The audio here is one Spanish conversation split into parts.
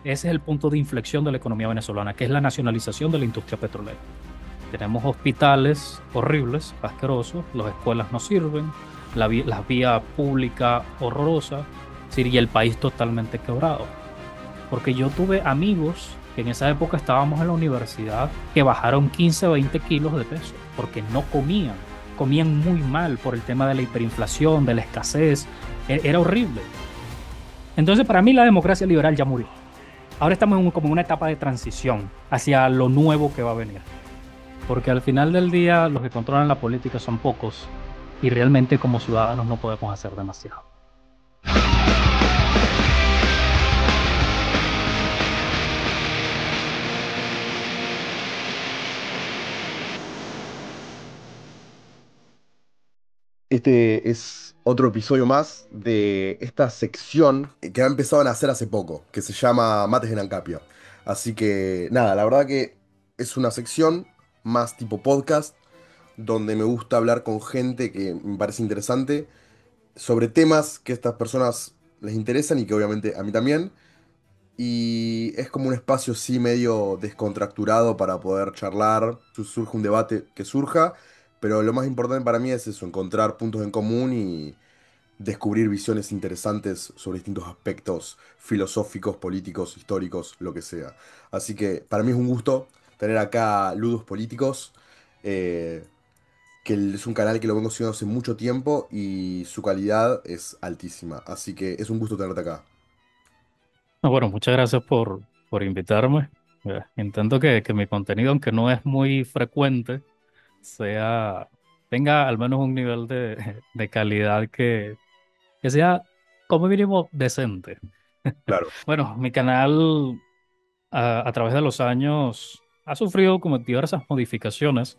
ese es el punto de inflexión de la economía venezolana, que es la nacionalización de la industria petrolera. Tenemos hospitales horribles, asquerosos, las escuelas no sirven, la vía pública horrorosa, es decir, y el país totalmente quebrado. Porque yo tuve amigos que en esa época estábamos en la universidad que bajaron 15 o 20 kilos de peso porque no comían. Comían muy mal por el tema de la hiperinflación, de la escasez. Era horrible. Entonces, para mí la democracia liberal ya murió. Ahora estamos como en una etapa de transición hacia lo nuevo que va a venir. Porque al final del día los que controlan la política son pocos y realmente como ciudadanos no podemos hacer demasiado. Este es otro episodio más de esta sección que ha empezado a nacer hace poco, que se llama Mates en Ancapia. Así que nada, la verdad que es una sección más tipo podcast, donde me gusta hablar con gente que me parece interesante sobre temas que a estas personas les interesan y que obviamente a mí también. Y es como un espacio sí medio descontracturado para poder charlar, surge un debate que surja, pero lo más importante para mí es eso, encontrar puntos en común y descubrir visiones interesantes sobre distintos aspectos filosóficos, políticos, históricos, lo que sea. Así que para mí es un gusto tener acá Ludus Políticos, eh, es un canal que lo vengo siguiendo hace mucho tiempo y su calidad es altísima. Así que es un gusto tenerte acá. No, bueno, muchas gracias por invitarme. Intento que mi contenido, aunque no es muy frecuente, sea, tenga al menos un nivel de calidad que sea como mínimo decente. Claro. Bueno, mi canal a través de los años ha sufrido como diversas modificaciones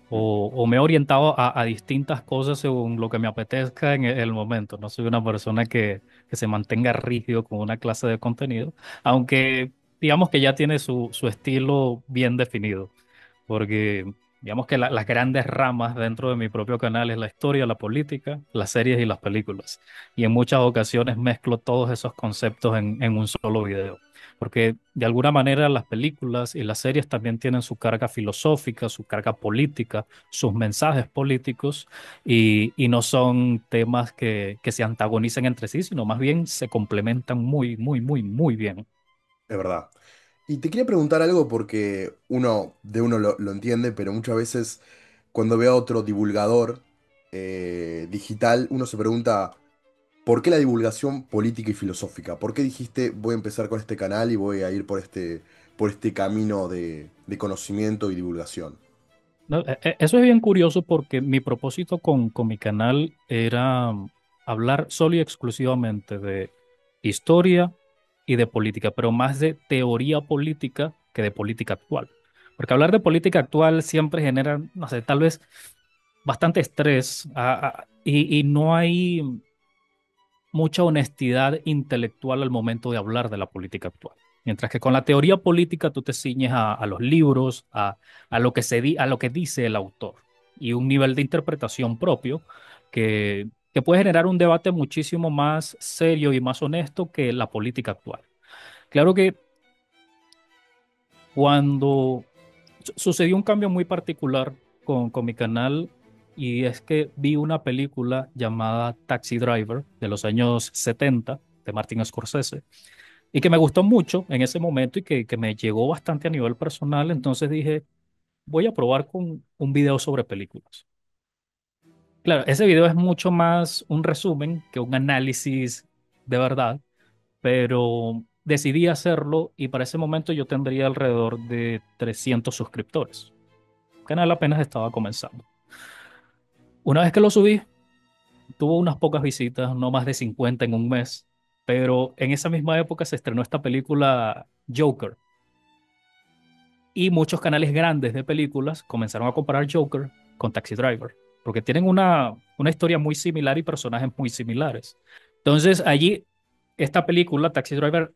o me he orientado a distintas cosas según lo que me apetezca en el momento. No soy una persona que se mantenga rígido con una clase de contenido, aunque digamos que ya tiene su estilo bien definido, porque digamos que las grandes ramas dentro de mi propio canal es la historia, la política, las series y las películas. Y en muchas ocasiones mezclo todos esos conceptos en un solo video porque de alguna manera las películas y las series también tienen su carga filosófica, su carga política, sus mensajes políticos, y no son temas que se antagonicen entre sí, sino más bien se complementan muy, muy, muy, muy bien. Es verdad. Y te quería preguntar algo porque uno lo entiende, pero muchas veces cuando ve a otro divulgador digital, uno se pregunta, ¿por qué la divulgación política y filosófica? ¿Por qué dijiste voy a empezar con este canal y voy a ir por este camino de conocimiento y divulgación? No, eso es bien curioso porque mi propósito con mi canal era hablar solo y exclusivamente de historia y de política, pero más de teoría política que de política actual. Porque hablar de política actual siempre genera, no sé, tal vez bastante estrés y no hay mucha honestidad intelectual al momento de hablar de la política actual. Mientras que con la teoría política tú te ciñes a los libros, a lo que a lo que dice el autor y un nivel de interpretación propio que puede generar un debate muchísimo más serio y más honesto que la política actual. Claro que cuando sucedió un cambio muy particular con mi canal y es que vi una película llamada Taxi Driver de los años 70 de Martin Scorsese y que me gustó mucho en ese momento y que me llegó bastante a nivel personal. Entonces dije, voy a probar con un video sobre películas. Claro, ese video es mucho más un resumen que un análisis de verdad, pero decidí hacerlo y para ese momento yo tendría alrededor de 300 suscriptores. El canal apenas estaba comenzando. Una vez que lo subí, tuvo unas pocas visitas, no más de 50 en un mes, pero en esa misma época se estrenó esta película Joker y muchos canales grandes de películas comenzaron a comparar Joker con Taxi Driver, porque tienen una historia muy similar y personajes muy similares. Entonces allí, esta película, Taxi Driver,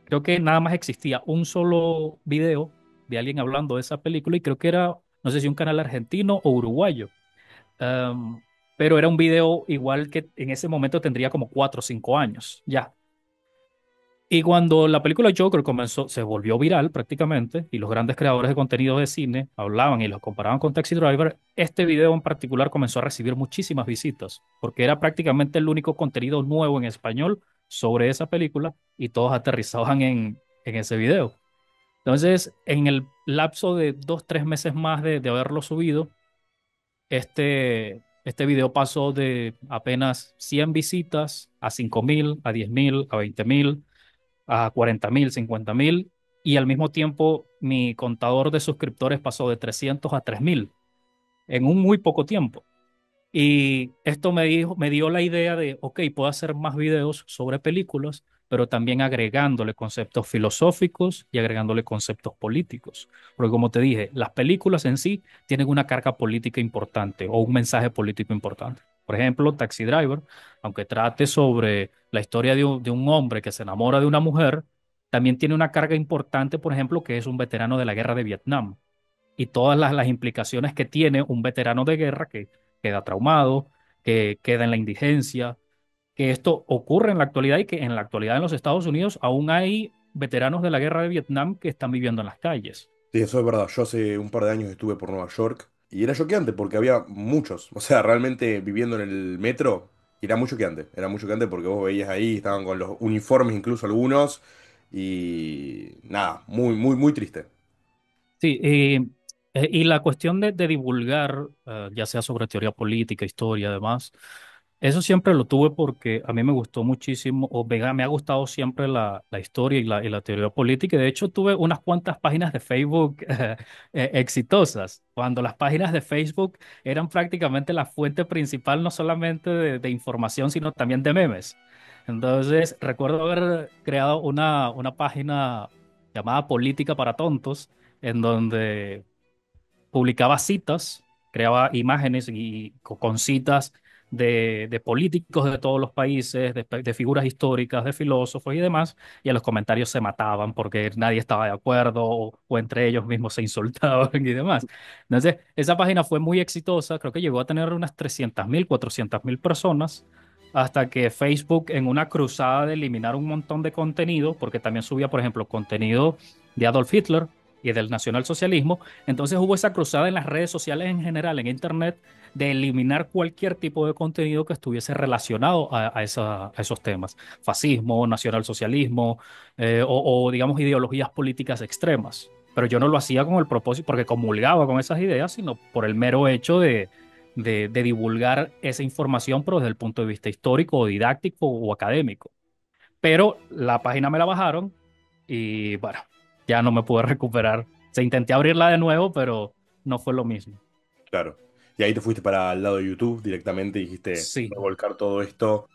creo que nada más existía un solo video de alguien hablando de esa película y creo que era, no sé si un canal argentino o uruguayo. Um, pero era un video igual que en ese momento tendría como 4 o 5 años ya. Y cuando la película Joker comenzó, se volvió viral prácticamente, y los grandes creadores de contenido de cine hablaban y los comparaban con Taxi Driver, este video en particular comenzó a recibir muchísimas visitas, porque era prácticamente el único contenido nuevo en español sobre esa película y todos aterrizaban en ese video. Entonces, en el lapso de 2, 3 meses más de haberlo subido, este video pasó de apenas 100 visitas a 5.000, a 10.000, a 20.000, a 40.000, 50.000, y al mismo tiempo mi contador de suscriptores pasó de 300 a 3.000 en un muy poco tiempo. Y esto me dio la idea de, ok, puedo hacer más videos sobre películas, pero también agregándole conceptos filosóficos y agregándole conceptos políticos. Porque como te dije, las películas en sí tienen una carga política importante o un mensaje político importante. Por ejemplo, Taxi Driver, aunque trate sobre la historia de un hombre que se enamora de una mujer, también tiene una carga importante, por ejemplo, que es un veterano de la guerra de Vietnam y todas las implicaciones que tiene un veterano de guerra que queda traumado, que queda en la indigencia, que esto ocurre en la actualidad y que en la actualidad en los Estados Unidos aún hay veteranos de la guerra de Vietnam que están viviendo en las calles. Sí, eso es verdad. Yo hace un par de años estuve por Nueva York y era choqueante porque había muchos. O sea, realmente viviendo en el metro era muy choqueante. Era muy choqueante porque vos veías ahí, estaban con los uniformes incluso algunos y nada, muy, muy, muy triste. Sí, y la cuestión de divulgar, ya sea sobre teoría política, historia, además, eso siempre lo tuve porque a mí me gustó muchísimo, me ha gustado siempre la historia y la teoría política. Y de hecho, tuve unas cuantas páginas de Facebook exitosas, cuando las páginas de Facebook eran prácticamente la fuente principal, no solamente de información, sino también de memes. Entonces, recuerdo haber creado una página llamada Política para Tontos, en donde publicaba citas, creaba imágenes y con citas de políticos de todos los países, de figuras históricas, de filósofos y demás, y en los comentarios se mataban porque nadie estaba de acuerdo o entre ellos mismos se insultaban y demás. Entonces, esa página fue muy exitosa, creo que llegó a tener unas 300.000, 400.000 personas. Hasta que Facebook, en una cruzada de eliminar un montón de contenido, porque también subía, por ejemplo, contenido de Adolf Hitler y del nacionalsocialismo, entonces hubo esa cruzada en las redes sociales en general, en Internet, de eliminar cualquier tipo de contenido que estuviese relacionado a esos temas. Fascismo, nacionalsocialismo, digamos ideologías políticas extremas. Pero yo no lo hacía con el propósito, porque comulgaba con esas ideas, sino por el mero hecho de divulgar esa información, pero desde el punto de vista histórico o didáctico o académico. Pero la página me la bajaron y bueno, ya no me pude recuperar. Se intenté abrirla de nuevo, pero no fue lo mismo. Claro. Y ahí te fuiste para el lado de YouTube directamente y dijiste, Sí, voy a volcar todo esto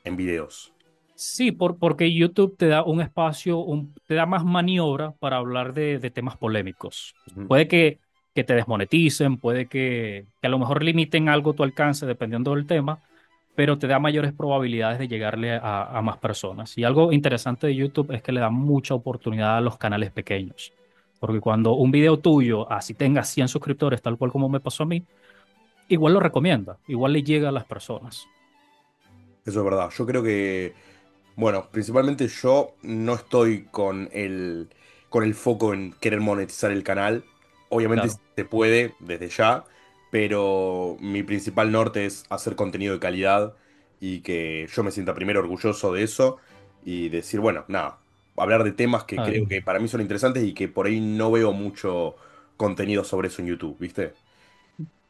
en videos. sí, porque YouTube te da un espacio, te da más maniobra para hablar de temas polémicos. Ujú. Puede que te desmoneticen, puede que a lo mejor limiten algo tu alcance dependiendo del tema, pero te da mayores probabilidades de llegarle a más personas. Y algo interesante de YouTube es que le da mucha oportunidad a los canales pequeños. Porque cuando un video tuyo, así tenga 100 suscriptores, tal cual como me pasó a mí, igual lo recomienda, igual le llega a las personas. Eso es verdad. Yo creo que bueno, principalmente yo no estoy con el foco en querer monetizar el canal. Obviamente Claro. se puede desde ya, pero mi principal norte es hacer contenido de calidad y que yo me sienta primero orgulloso de eso y decir, bueno, nada, hablar de temas que Ah, creo que para mí son interesantes y que por ahí no veo mucho contenido sobre eso en YouTube, ¿viste?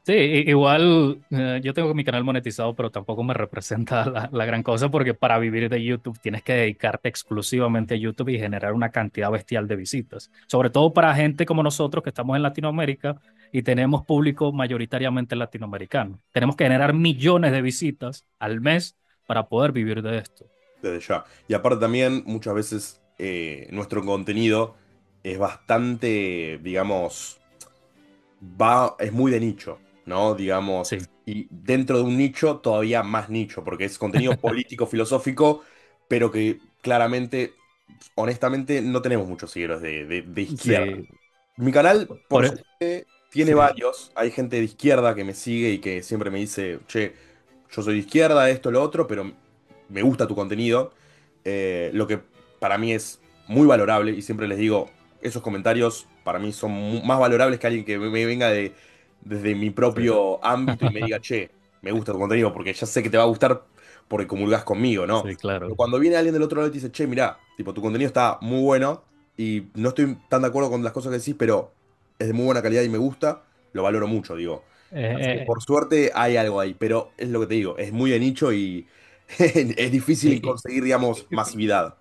sí, igual yo tengo mi canal monetizado, pero tampoco me representa la gran cosa porque para vivir de YouTube tienes que dedicarte exclusivamente a YouTube y generar una cantidad bestial de visitas. Sobre todo para gente como nosotros que estamos en Latinoamérica y tenemos público mayoritariamente latinoamericano. Tenemos que generar millones de visitas al mes para poder vivir de esto. Desde ya. Y aparte también muchas veces nuestro contenido es bastante, digamos, es muy de nicho, ¿no? Digamos, Sí, y dentro de un nicho todavía más nicho, porque es contenido político, filosófico, pero que claramente, honestamente, no tenemos muchos seguidores de izquierda. sí, Mi canal, por por, suerte, tiene sí, varios. Hay gente de izquierda que me sigue y que siempre me dice, che, yo soy de izquierda, esto, lo otro, pero me gusta tu contenido. Lo que para mí es muy valorable y siempre les digo, esos comentarios para mí son más valorables que alguien que me venga desde mi Sí, propio ámbito y me diga, che, me gusta tu contenido porque ya sé que te va a gustar porque comulgás conmigo, ¿no? sí, Pero claro. cuando viene alguien del otro lado y te dice, che, mirá, tipo, tu contenido está muy bueno y no estoy tan de acuerdo con las cosas que decís, pero es de muy buena calidad y me gusta, lo valoro mucho, digo. Así que Eh, por suerte hay algo ahí, pero es lo que te digo, es muy de nicho y es difícil y, conseguir, digamos, masividad.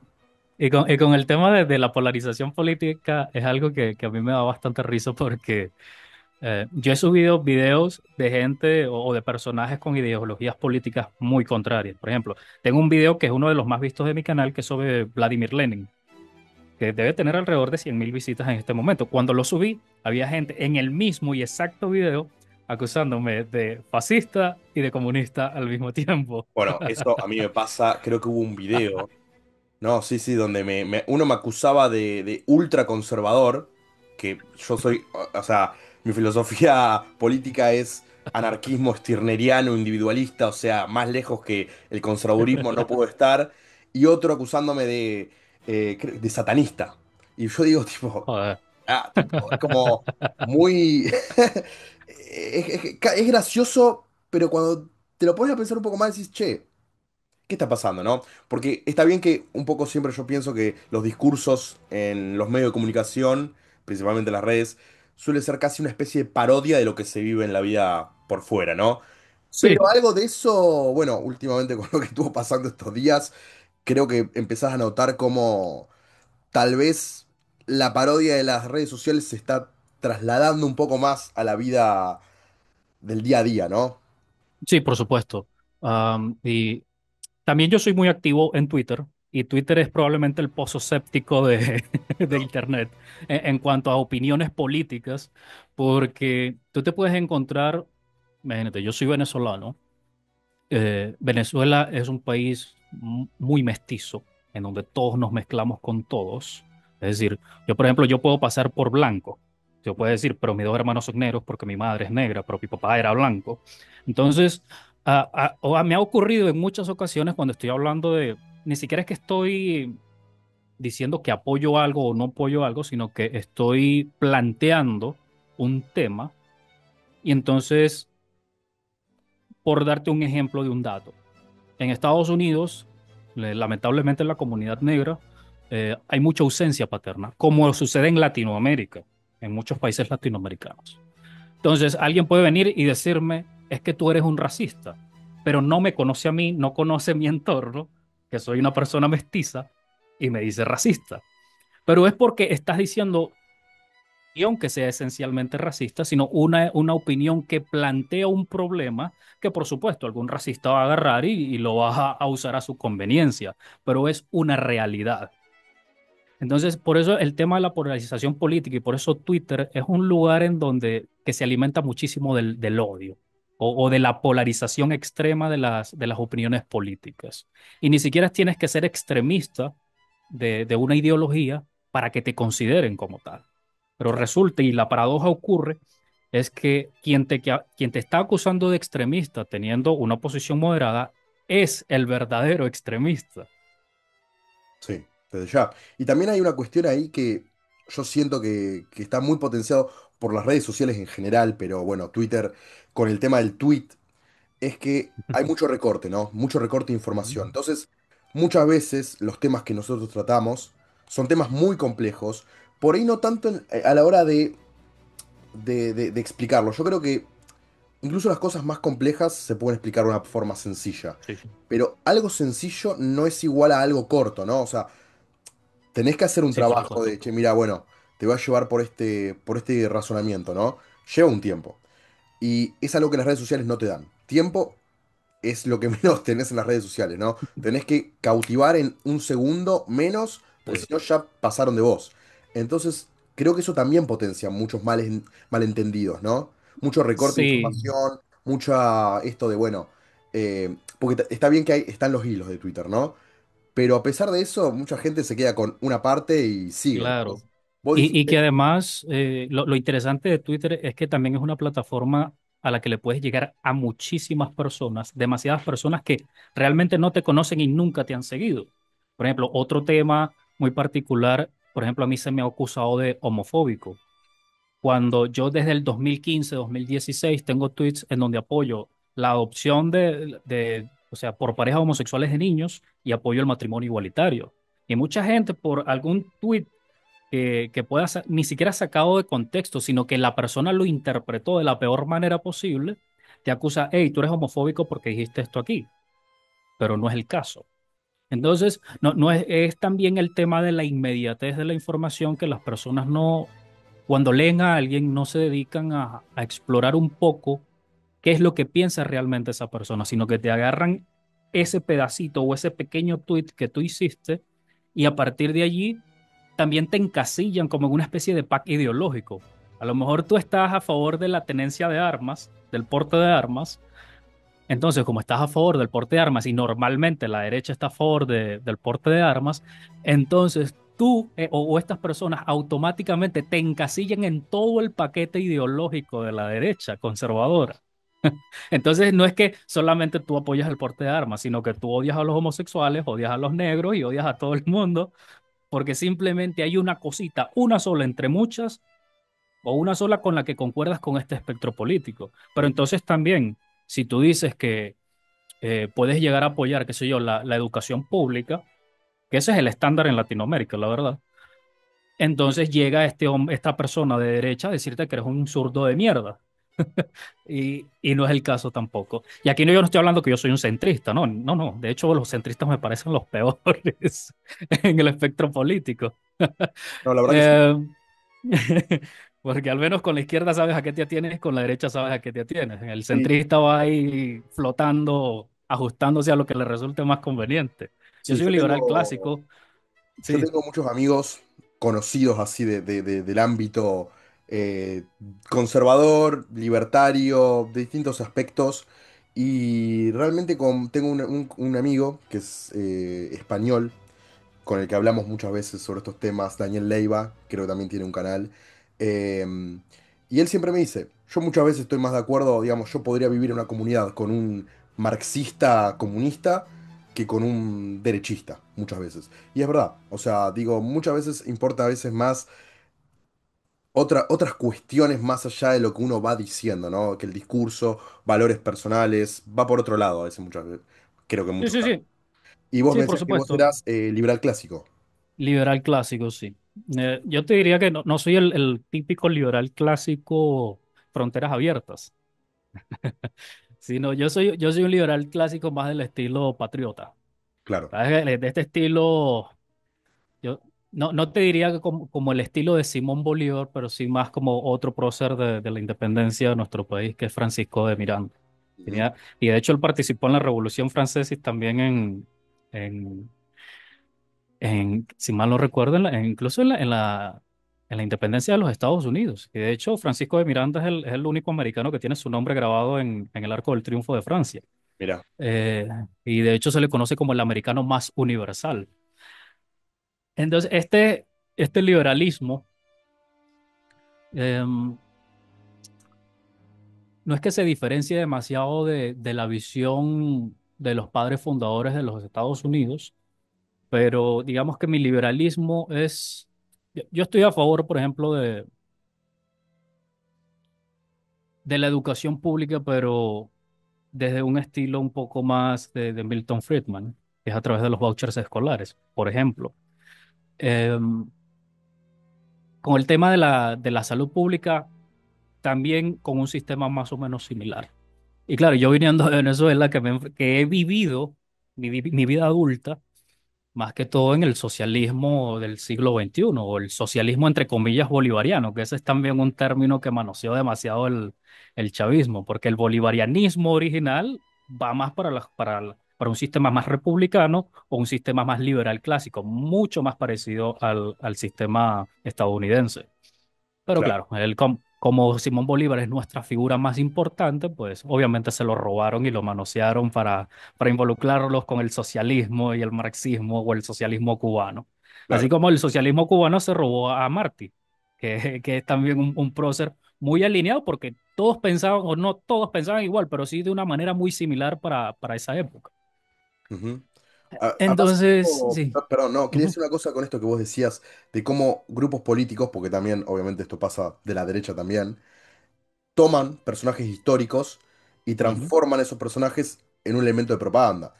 y con el tema de la polarización política es algo que a mí me da bastante risa porque yo he subido videos de gente o de personajes con ideologías políticas muy contrarias. Por ejemplo, tengo un video que es uno de los más vistos de mi canal, que es sobre Vladimir Lenin, que debe tener alrededor de 100.000 visitas en este momento. Cuando lo subí, había gente en el mismo y exacto video acusándome de fascista y de comunista al mismo tiempo. Bueno, eso a mí me pasa, creo que hubo un video, no, sí, sí, donde uno me acusaba de ultraconservador, que yo soy, o sea, mi filosofía política es anarquismo stirneriano, individualista, o sea, más lejos que el conservadurismo no puedo estar, y otro acusándome de satanista. Y yo digo, tipo, Joder. tipo, es como muy... es gracioso, pero cuando te lo pones a pensar un poco más, decís, che. ¿Qué está pasando, no? Porque está bien que un poco siempre yo pienso que los discursos en los medios de comunicación, principalmente las redes, suele ser casi una especie de parodia de lo que se vive en la vida por fuera, ¿no? Pero Sí, algo de eso, bueno, últimamente con lo que estuvo pasando estos días, creo que empezás a notar cómo tal vez la parodia de las redes sociales se está trasladando un poco más a la vida del día a día, ¿no? sí, por supuesto. Y también yo soy muy activo en Twitter y Twitter es probablemente el pozo séptico de Internet en cuanto a opiniones políticas, porque tú te puedes encontrar, imagínate, yo soy venezolano. Venezuela es un país muy mestizo, en donde todos nos mezclamos con todos. Es decir, yo, por ejemplo, yo puedo pasar por blanco. Yo puedo decir, pero mis dos hermanos son negros porque mi madre es negra, pero mi papá era blanco. Entonces, me ha ocurrido en muchas ocasiones cuando estoy hablando de, ni siquiera es que estoy diciendo que apoyo algo o no apoyo algo, sino que estoy planteando un tema y entonces, por darte un ejemplo de un dato. En Estados Unidos, lamentablemente en la comunidad negra, hay mucha ausencia paterna, como sucede en Latinoamérica, en muchos países latinoamericanos. Entonces, alguien puede venir y decirme, es que tú eres un racista, pero no me conoce a mí, no conoce mi entorno, que soy una persona mestiza, y me dice racista. Pero es porque estás diciendo opinión que sea esencialmente racista, sino una opinión que plantea un problema que, por supuesto, algún racista va a agarrar y lo va a usar a su conveniencia, pero es una realidad. Entonces, por eso el tema de la polarización política y por eso Twitter es un lugar en donde que se alimenta muchísimo del odio o de la polarización extrema de las opiniones políticas. Y ni siquiera tienes que ser extremista de una ideología para que te consideren como tal. Pero resulta, y la paradoja ocurre, es que quien te está acusando de extremista teniendo una posición moderada es el verdadero extremista. Sí, desde ya. Y también hay una cuestión ahí que yo siento que está muy potenciado por las redes sociales en general, pero bueno, Twitter con el tema del tweet, es que hay mucho recorte, ¿no? Mucho recorte de información. Entonces, muchas veces los temas que nosotros tratamos son temas muy complejos, por ahí no tanto a la hora de explicarlo. Yo creo que incluso las cosas más complejas se pueden explicar de una forma sencilla. Sí, sí. Pero algo sencillo no es igual a algo corto, ¿no? O sea, tenés que hacer un Sí, por trabajo supuesto. de, che, mira, bueno, te voy a llevar por este razonamiento, ¿no? Lleva un tiempo. Y es algo que las redes sociales no te dan. Tiempo es lo que menos tenés en las redes sociales, ¿no? Tenés que cautivar en un segundo menos, porque Sí. si no ya pasaron de vos. Entonces, creo que eso también potencia muchos malentendidos, ¿no? Mucho recorte de Sí, información, mucha esto de, bueno, porque está bien que están los hilos de Twitter, ¿no? Pero a pesar de eso, mucha gente se queda con una parte y sigue. claro. Entonces, vos Y que dijiste, además lo interesante de Twitter es que también es una plataforma a la que le puedes llegar a muchísimas personas, demasiadas personas que realmente no te conocen y nunca te han seguido. Por ejemplo, otro tema. muy particular. Por ejemplo, a mí se me ha acusado de homofóbico, cuando yo desde el 2015, 2016 tengo tweets en donde apoyo la adopción o sea, por parejas homosexuales de niños y apoyo el matrimonio igualitario. Y mucha gente por algún tweet que pueda ser ni siquiera sacado de contexto, sino que la persona lo interpretó de la peor manera posible, te acusa, hey, tú eres homofóbico porque dijiste esto aquí, pero no es el caso. Entonces, no es también el tema de la inmediatez de la información, que las personas no, cuando leen a alguien, no se dedican a explorar un poco qué es lo que piensa realmente esa persona, sino que te agarran ese pedacito o ese pequeño tweet que tú hiciste y a partir de allí también te encasillan como en una especie de pack ideológico. A lo mejor tú estás a favor de la tenencia de armas, del porte de armas. Entonces, como estás a favor del porte de armas y normalmente la derecha está a favor del porte de armas, entonces tú o estas personas automáticamente te encasillan en todo el paquete ideológico de la derecha conservadora. Entonces, no es que solamente tú apoyas el porte de armas, sino que tú odias a los homosexuales, odias a los negros y odias a todo el mundo, porque simplemente hay una cosita, una sola entre muchas, o una sola con la que concuerdas con este espectro político. Pero Mm. entonces también, si tú dices que puedes llegar a apoyar, qué sé yo, la educación pública, que ese es el estándar en Latinoamérica, la verdad. Entonces llega esta persona de derecha a decirte que eres un zurdo de mierda. Y no es el caso tampoco. Y aquí no, yo no estoy hablando que yo soy un centrista, no, no, no. De hecho, los centristas me parecen los peores en el espectro político. No, la verdad que sí. Eh, Porque al menos con la izquierda sabes a qué te atienes, con la derecha sabes a qué te atienes. El Sí, centrista va ahí flotando, ajustándose a lo que le resulte más conveniente. Yo sí, soy un liberal clásico, yo sí. tengo muchos amigos conocidos así del ámbito eh, conservador, libertario, de distintos aspectos. Y realmente tengo un amigo que es español, con el que hablamos muchas veces sobre estos temas, Daniel Leiva, creo que también tiene un canal. eh, y él siempre me dice, yo muchas veces estoy más de acuerdo, digamos, yo podría vivir en una comunidad con un marxista comunista que con un derechista, muchas veces. Y es verdad, o sea, digo, muchas veces importa a veces más otras cuestiones más allá de lo que uno va diciendo, ¿no? Que el discurso, valores personales, va por otro lado a veces muchas veces, creo que en Sí, muchos sí, casos. sí, Y vos sí, me por decías que vos supuesto. eras liberal clásico. Liberal clásico, sí. Yo te diría que no soy el típico liberal clásico fronteras abiertas, sino yo soy un liberal clásico más del estilo patriota. Claro. ¿Sabes? De este estilo. Yo no te diría que como el estilo de Simón Bolívar, pero sí más como otro prócer de la independencia de nuestro país, que es Francisco de Miranda. Ujú. Y de hecho él participó en la Revolución Francesa y también en, si mal no recuerdo, incluso en la independencia de los Estados Unidos. Y de hecho Francisco de Miranda es el único americano que tiene su nombre grabado en el Arco del Triunfo de Francia. Mira. Eh, y de hecho se le conoce como el americano más universal. Entonces, este liberalismo em, no es que se diferencie demasiado de la visión de los padres fundadores de los Estados Unidos, pero digamos que mi liberalismo es, yo estoy a favor, por ejemplo, de la educación pública, pero desde un estilo un poco más de Milton Friedman, que es a través de los vouchers escolares, por ejemplo. Em, con el tema de la salud pública, también con un sistema más o menos similar. Y claro, yo viniendo de Venezuela, que he vivido mi vida adulta, más que todo en el socialismo del siglo XXI, o el socialismo entre comillas bolivariano, que ese es también un término que manoseó demasiado el chavismo, porque el bolivarianismo original va más para un sistema más republicano o un sistema más liberal clásico, mucho más parecido al sistema estadounidense. Pero Claro, claro, como Simón Bolívar es nuestra figura más importante, pues obviamente se lo robaron y lo manosearon para involucrarlos con el socialismo y el marxismo o el socialismo cubano. Así claro. como el socialismo cubano se robó a Martí, que es también un prócer muy alineado porque todos pensaban, o no todos pensaban igual, pero sí de una manera muy similar para esa época. Ujú. Además, Entonces, sí. perdón, no, quería Ujú, decir una cosa con esto que vos decías de cómo grupos políticos, porque también, obviamente, esto pasa de la derecha también, toman personajes históricos y ujú, transforman esos personajes en un elemento de propaganda.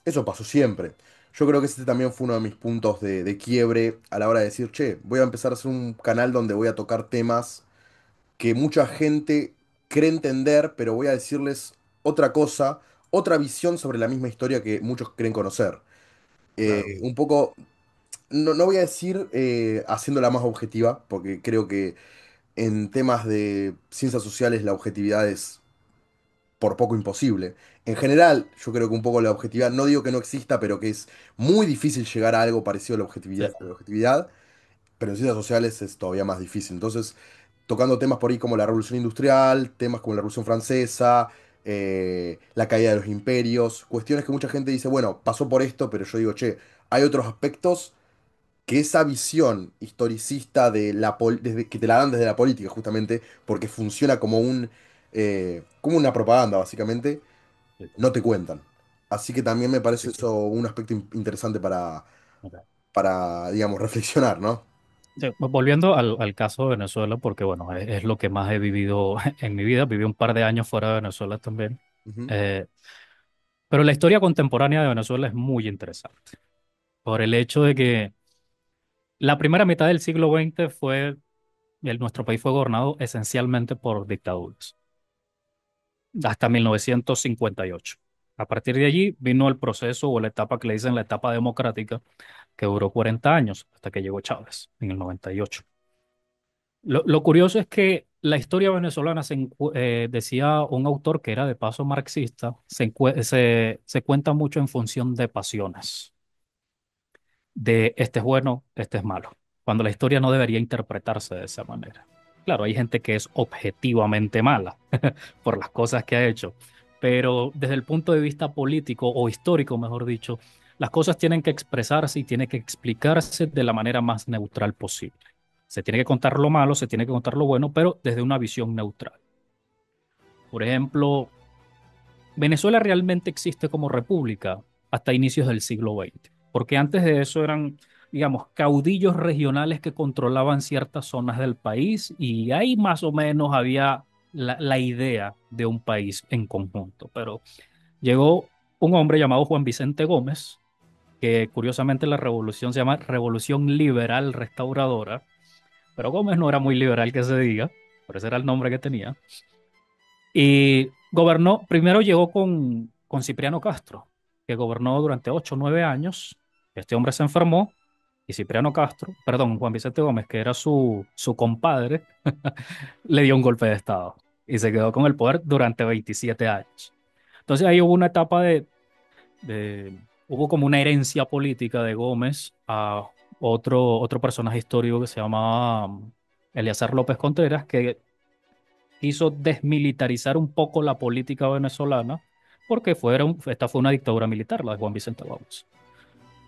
Eso pasó siempre. Yo creo que ese también fue uno de mis puntos de quiebre a la hora de decir, che, voy a empezar a hacer un canal donde voy a tocar temas que mucha gente cree entender, pero voy a decirles otra cosa, otra visión sobre la misma historia que muchos creen conocer. claro. Un poco, no voy a decir haciéndola más objetiva, porque creo que en temas de ciencias sociales la objetividad es por poco imposible. En general, yo creo que un poco la objetividad, no digo que no exista, pero que es muy difícil llegar a algo parecido Sí, a la objetividad, pero en ciencias sociales es todavía más difícil. Entonces, tocando temas por ahí como la Revolución Industrial, temas como la Revolución Francesa, la caída de los imperios, cuestiones que mucha gente dice, bueno, pasó por esto, pero yo digo, che, hay otros aspectos que esa visión historicista que te la dan desde la política, justamente, porque funciona como como una propaganda, básicamente, sí, no te cuentan. Así que también me sí, parece sí. eso un aspecto interesante Ok. digamos, reflexionar, ¿no? Sí, volviendo al caso de Venezuela, porque bueno, es lo que más he vivido en mi vida. Viví un par de años fuera de Venezuela también. Ujú. Eh, pero la historia contemporánea de Venezuela es muy interesante, por el hecho de que la primera mitad del siglo XX nuestro país fue gobernado esencialmente por dictaduras, hasta 1958. A partir de allí vino el proceso o la etapa que le dicen la etapa democrática, que duró 40 años, hasta que llegó Chávez en el 98. Lo curioso es que la historia venezolana, decía un autor que era de paso marxista, se cuenta mucho en función de pasiones, de este es bueno, este es malo, cuando la historia no debería interpretarse de esa manera. Claro, hay gente que es objetivamente mala por las cosas que ha hecho, pero desde el punto de vista político o histórico, mejor dicho, las cosas tienen que expresarse y tienen que explicarse de la manera más neutral posible. Se tiene que contar lo malo, se tiene que contar lo bueno, pero desde una visión neutral. Por ejemplo, Venezuela realmente existe como república hasta inicios del siglo XX, porque antes de eso eran, digamos, caudillos regionales que controlaban ciertas zonas del país y ahí más o menos había la idea de un país en conjunto. Pero llegó un hombre llamado Juan Vicente Gómez, que curiosamente la revolución se llama Revolución Liberal Restauradora, pero Gómez no era muy liberal que se diga, pero ese era el nombre que tenía. Y gobernó, primero llegó con Cipriano Castro, que gobernó durante 8 o 9 años. Este hombre se enfermó y Cipriano Castro, perdón, Juan Vicente Gómez, que era su compadre, le dio un golpe de Estado y se quedó con el poder durante 27 años. Entonces ahí hubo una etapa hubo como una herencia política de Gómez a otro personaje histórico que se llamaba Eleazar López Contreras, que quiso desmilitarizar un poco la política venezolana, porque esta fue una dictadura militar, la de Juan Vicente Gómez.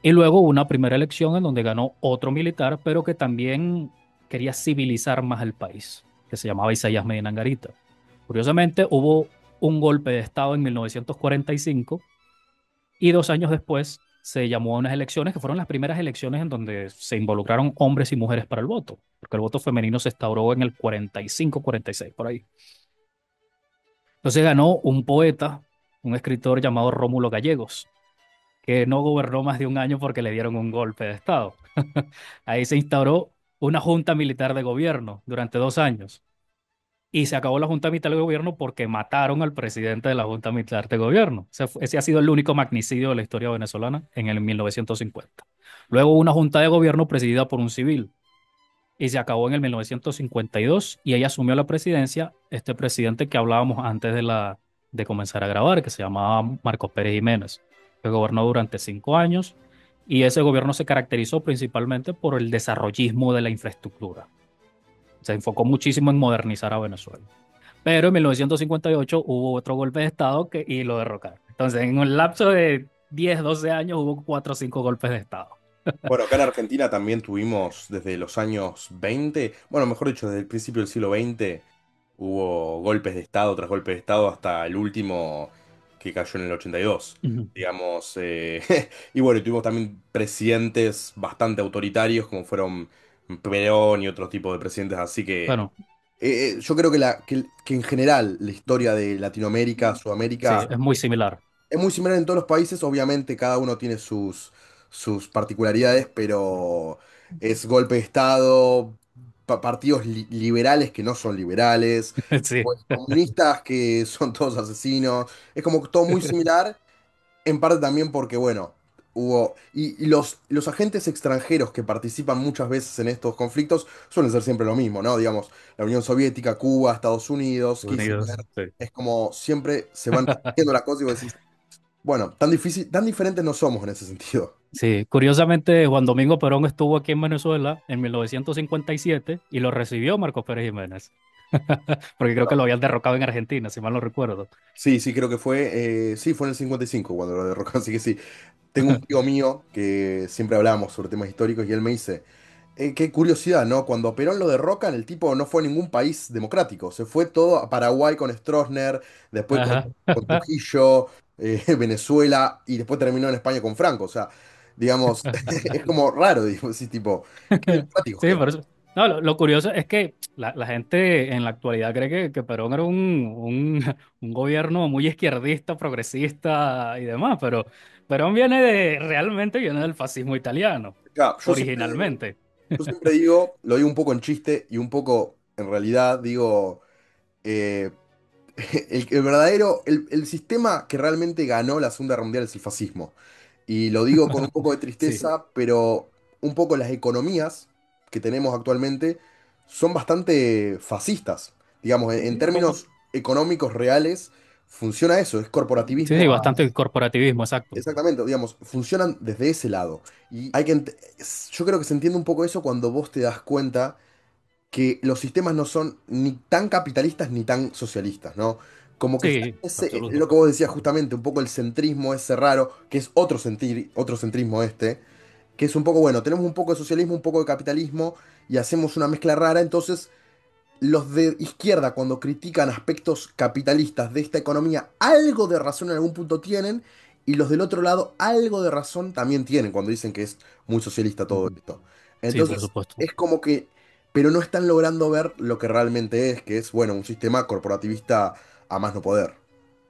Y luego hubo una primera elección en donde ganó otro militar, pero que también quería civilizar más el país, que se llamaba Isaías Medina Angarita. Curiosamente, hubo un golpe de Estado en 1945 y 2 años después se llamó a unas elecciones que fueron las primeras elecciones en donde se involucraron hombres y mujeres para el voto, porque el voto femenino se instauró en el 45, 46, por ahí. Entonces ganó un poeta, un escritor llamado Rómulo Gallegos, que no gobernó más de un año porque le dieron un golpe de Estado. Ahí se instauró una junta militar de gobierno durante 2 años. Y se acabó la junta militar de gobierno porque mataron al presidente de la junta militar de gobierno. Ese ha sido el único magnicidio de la historia venezolana en el 1950. Luego hubo una junta de gobierno presidida por un civil y se acabó en el 1952 y ella asumió la presidencia, este presidente que hablábamos antes de comenzar a grabar, que se llamaba Marcos Pérez Jiménez, que gobernó durante 5 años y ese gobierno se caracterizó principalmente por el desarrollismo de la infraestructura. Se enfocó muchísimo en modernizar a Venezuela. Pero en 1958 hubo otro golpe de Estado y lo derrocaron. Entonces, en un lapso de 10, 12 años hubo 4 o 5 golpes de Estado. Bueno, acá en Argentina también tuvimos desde los años 20, bueno, mejor dicho, desde el principio del siglo XX, hubo golpes de Estado tras golpes de Estado hasta el último, que cayó en el 82, Ujú. digamos. Y bueno, y tuvimos también presidentes bastante autoritarios, como fueron Perón y otros tipos de presidentes, así que Bueno, yo creo que en general la historia de Latinoamérica, sí, Sudamérica, es muy similar. es muy similar en todos los países, obviamente cada uno tiene sus particularidades, pero es golpe de Estado, partidos liberales que no son liberales, Sí, pues comunistas que son todos asesinos, es como todo muy similar, en parte también porque, bueno, y los agentes extranjeros que participan muchas veces en estos conflictos suelen ser siempre lo mismo, ¿no? Digamos, la Unión Soviética, Cuba, Estados Unidos, Unidos, Kirchner, sí. es como siempre se van repitiendo las cosas y vos decís, bueno, tan difícil, tan diferentes no somos en ese sentido. Sí, curiosamente Juan Domingo Perón estuvo aquí en Venezuela en 1957 y lo recibió Marcos Pérez Jiménez, porque creo que lo habían derrocado en Argentina, si mal no recuerdo. Sí, sí, creo que sí, fue en el 55 cuando lo derrocó, así que sí. Tengo un tío mío que siempre hablamos sobre temas históricos y él me dice, qué curiosidad, ¿no? Cuando a Perón lo derrocan, el tipo no fue a ningún país democrático, se fue todo a Paraguay con Stroessner, después Ajá. con Trujillo, Venezuela y después terminó en España con Franco, o sea, digamos, es como raro, digo, sí, tipo, qué democráticos Sí, que por eso. No, lo curioso es que la gente en la actualidad cree que Perón era un gobierno muy izquierdista, progresista y demás, pero Perón realmente viene del fascismo italiano, Claro, originalmente. yo siempre digo, lo digo un poco en chiste y un poco en realidad, digo, eh, el verdadero, el sistema que realmente ganó la Segunda Guerra Mundial es el fascismo. Y lo digo con un poco de Sí, tristeza, pero un poco las economías que tenemos actualmente son bastante fascistas. Digamos, en términos económicos reales, funciona eso, es sí, corporativismo. sí, bastante corporativismo, exacto. Exactamente, digamos, funcionan desde ese lado. Y yo creo que se entiende un poco eso cuando vos te das cuenta que los sistemas no son ni tan capitalistas ni tan socialistas, ¿no? Como que está Sí, lo absoluto. que vos decías justamente, un poco el centrismo ese raro, que es otro centrismo este, que es un poco, bueno, tenemos un poco de socialismo, un poco de capitalismo y hacemos una mezcla rara, entonces los de izquierda cuando critican aspectos capitalistas de esta economía, algo de razón en algún punto tienen, y los del otro lado algo de razón también tienen cuando dicen que es muy socialista todo Ujú. esto. Sí, por Entonces, supuesto. es como que, pero no están logrando ver lo que realmente es, que es, bueno, un sistema corporativista a más no poder.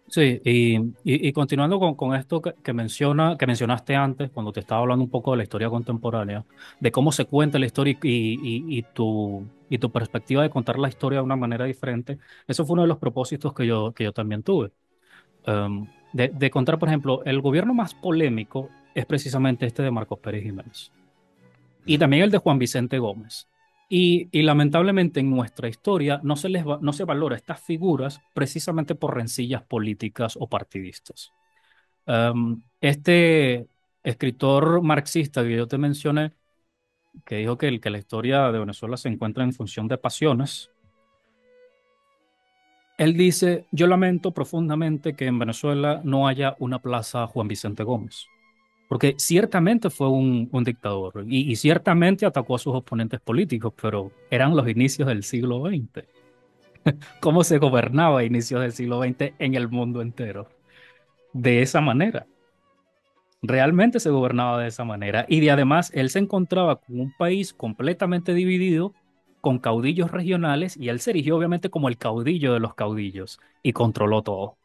Sí, y continuando con esto que mencionaste antes, cuando te estaba hablando un poco de la historia contemporánea, de cómo se cuenta la historia y tu perspectiva de contar la historia de una manera diferente, eso fue uno de los propósitos que yo también tuve. De contar, por ejemplo, el gobierno más polémico es precisamente este de Marcos Pérez Jiménez y también el de Juan Vicente Gómez. Y lamentablemente en nuestra historia no se valora estas figuras precisamente por rencillas políticas o partidistas. Este escritor marxista que yo te mencioné, que dijo que la historia de Venezuela se encuentra en función de pasiones, él dice, yo lamento profundamente que en Venezuela no haya una plaza Juan Vicente Gómez. Porque ciertamente fue un dictador y ciertamente atacó a sus oponentes políticos, pero eran los inicios del siglo XX. ¿Cómo se gobernaba a inicios del siglo XX en el mundo entero? De esa manera. Realmente se gobernaba de esa manera. Y además él se encontraba con un país completamente dividido, con caudillos regionales, y él se erigió obviamente como el caudillo de los caudillos y controló todo.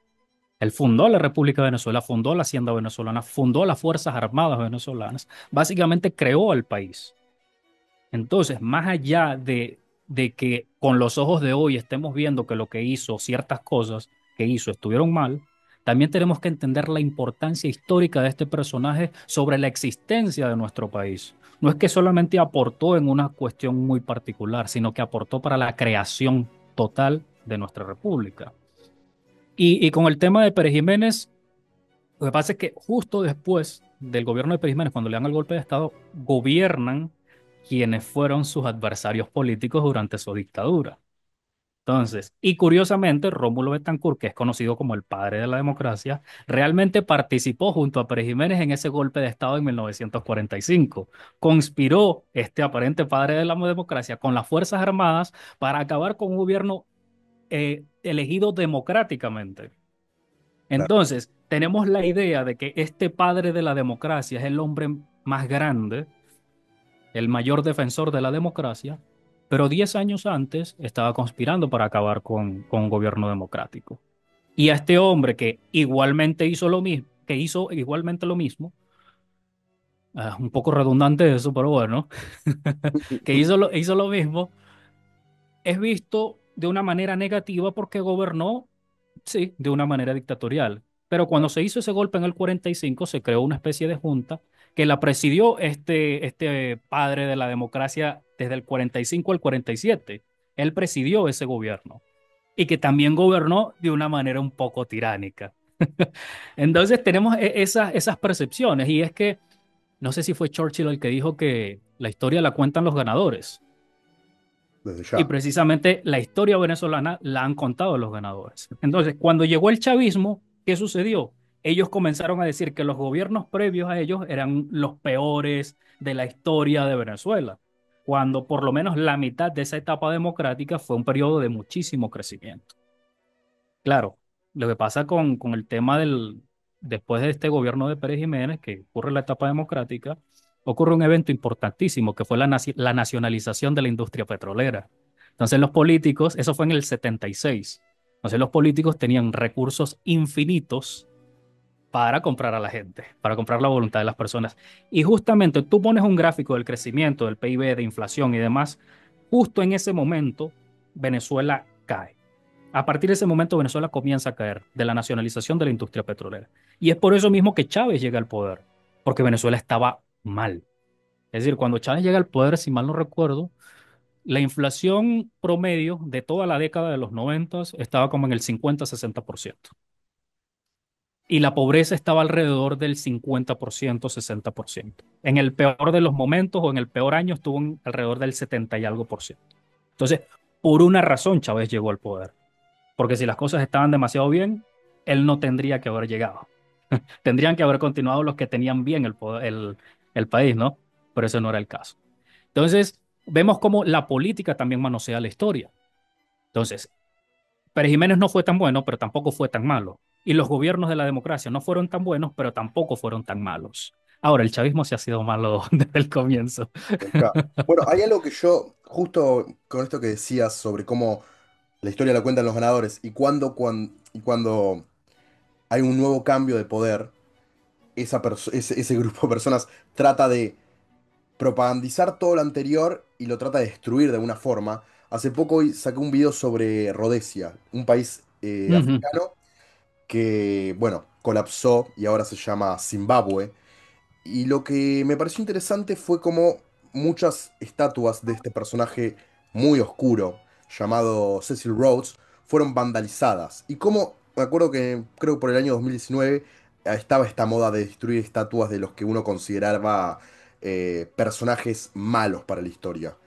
Él fundó la República de Venezuela, fundó la Hacienda venezolana, fundó las Fuerzas Armadas venezolanas, básicamente creó el país. Entonces, más allá de que con los ojos de hoy estemos viendo que lo que hizo, ciertas cosas que hizo estuvieron mal, también tenemos que entender la importancia histórica de este personaje sobre la existencia de nuestro país. No es que solamente aportó en una cuestión muy particular, sino que aportó para la creación total de nuestra república. Y con el tema de Pérez Jiménez, lo que pasa es que justo después del gobierno de Pérez Jiménez, cuando le dan el golpe de Estado, gobiernan quienes fueron sus adversarios políticos durante su dictadura. Entonces, y curiosamente, Rómulo Betancourt, que es conocido como el padre de la democracia, realmente participó junto a Pérez Jiménez en ese golpe de Estado en 1945. Conspiró este aparente padre de la democracia con las Fuerzas Armadas para acabar con un gobierno elegido democráticamente. claro. Entonces, tenemos la idea de que este padre de la democracia es el hombre más grande, el mayor defensor de la democracia, pero 10 años antes estaba conspirando para acabar con un gobierno democrático. Y a este hombre que igualmente hizo lo mismo, que hizo igualmente lo mismo, un poco redundante eso, pero bueno, que hizo lo mismo, es visto de una manera negativa porque gobernó, sí, de una manera dictatorial. Pero cuando se hizo ese golpe en el 45, se creó una especie de junta que la presidió este padre de la democracia desde el 45 al 47. Él presidió ese gobierno y que también gobernó de una manera un poco tiránica. Entonces tenemos esas percepciones y es que, no sé si fue Churchill el que dijo que la historia la cuentan los ganadores. Desde Y ya. precisamente la historia venezolana la han contado los ganadores. Entonces, cuando llegó el chavismo, ¿qué sucedió? Ellos comenzaron a decir que los gobiernos previos a ellos eran los peores de la historia de Venezuela, cuando por lo menos la mitad de esa etapa democrática fue un periodo de muchísimo crecimiento. Claro, lo que pasa con el tema después de este gobierno de Pérez Jiménez, que ocurre la etapa democrática, ocurre un evento importantísimo, que fue la nacionalización de la industria petrolera. Entonces los políticos, eso fue en el 76. Entonces los políticos tenían recursos infinitos para comprar a la gente, para comprar la voluntad de las personas. Y justamente tú pones un gráfico del crecimiento del PIB, de inflación y demás, justo en ese momento Venezuela cae. A partir de ese momento Venezuela comienza a caer de la nacionalización de la industria petrolera. Y es por eso mismo que Chávez llega al poder, porque Venezuela estaba mal. Es decir, cuando Chávez llega al poder, si mal no recuerdo, la inflación promedio de toda la década de los 90 estaba como en el 50-60%. Y la pobreza estaba alrededor del 50%, 60%. En el peor de los momentos o en el peor año estuvo alrededor del 70 y algo por ciento. Entonces, por una razón Chávez llegó al poder. Porque si las cosas estaban demasiado bien, él no tendría que haber llegado. Tendrían que haber continuado los que tenían bien el país, ¿no? Pero ese no era el caso. Entonces, vemos cómo la política también manosea la historia. Entonces, Pérez Jiménez no fue tan bueno, pero tampoco fue tan malo. Y los gobiernos de la democracia no fueron tan buenos, pero tampoco fueron tan malos. Ahora, el chavismo sí ha sido malo desde el comienzo. Ya. Bueno, hay algo que yo, justo con esto que decías sobre cómo la historia la cuentan los ganadores y cuando hay un nuevo cambio de poder, ese grupo de personas trata de propagandizar todo lo anterior y lo trata de destruir de alguna forma. Hace poco saqué un video sobre Rhodesia, un país Ujú, africano que, bueno, colapsó y ahora se llama Zimbabue. Y lo que me pareció interesante fue como muchas estatuas de este personaje muy oscuro, llamado Cecil Rhodes, fueron vandalizadas. Y como, me acuerdo que creo que por el año 2019 estaba esta moda de destruir estatuas de los que uno consideraba personajes malos para la historia.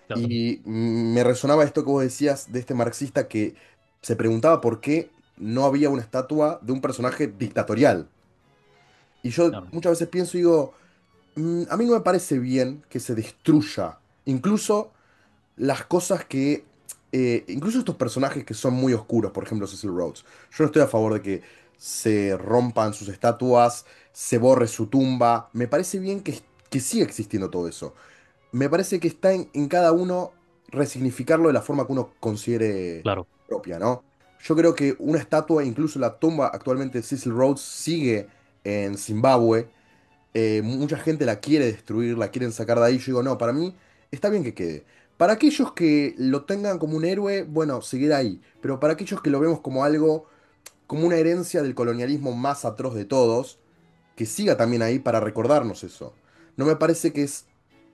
claro, Y me resonaba esto que vos decías de este marxista que se preguntaba por qué no había una estatua de un personaje dictatorial. Y yo claro, muchas veces pienso y digo, a mí no me parece bien que se destruya. Incluso las cosas que. Incluso estos personajes que son muy oscuros, por ejemplo Cecil Rhodes. Yo no estoy a favor de que se rompan sus estatuas, se borre su tumba. Me parece bien que siga existiendo todo eso. Me parece que está en cada uno resignificarlo de la forma que uno considere claro, propia, ¿no? Yo creo que una estatua, incluso la tumba actualmente de Cecil Rhodes, sigue en Zimbabue. Mucha gente la quiere destruir, la quieren sacar de ahí. Yo digo, no, para mí está bien que quede. Para aquellos que lo tengan como un héroe, bueno, seguirá ahí. Pero para aquellos que lo vemos como algo, como una herencia del colonialismo más atroz de todos, que siga también ahí para recordarnos eso. No me parece que es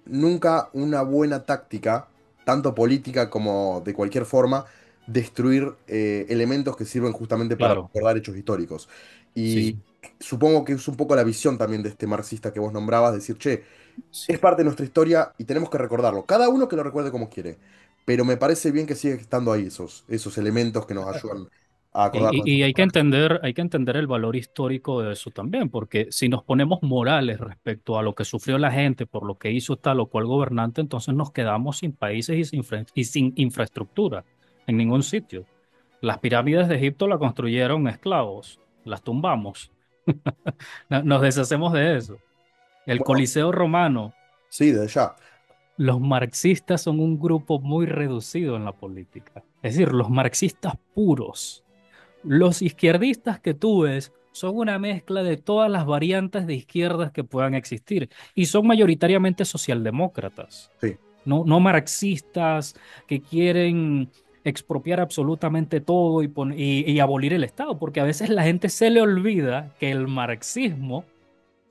nunca una buena táctica, tanto política como de cualquier forma, destruir elementos que sirven justamente para claro, recordar hechos históricos. Y sí. supongo que es un poco la visión también de este marxista que vos nombrabas, decir, che, es parte de nuestra historia y tenemos que recordarlo. Cada uno que lo recuerde como quiere. Pero me parece bien que siga estando ahí esos elementos que nos ayudan a acordarnos de Y esos personajes. hay que entender el valor histórico de eso también, porque si nos ponemos morales respecto a lo que sufrió la gente por lo que hizo tal o cual gobernante, entonces nos quedamos sin países y sin infraestructura en ningún sitio. Las pirámides de Egipto la construyeron esclavos. las tumbamos, nos deshacemos de eso. El Bueno, Coliseo Romano, sí, desde ya. los marxistas son un grupo muy reducido en la política. Es decir, los marxistas puros. Los izquierdistas que tú ves son una mezcla de todas las variantes de izquierdas que puedan existir y son mayoritariamente socialdemócratas, Sí, no marxistas que quieren expropiar absolutamente todo y abolir el Estado, porque a veces la gente se le olvida que el marxismo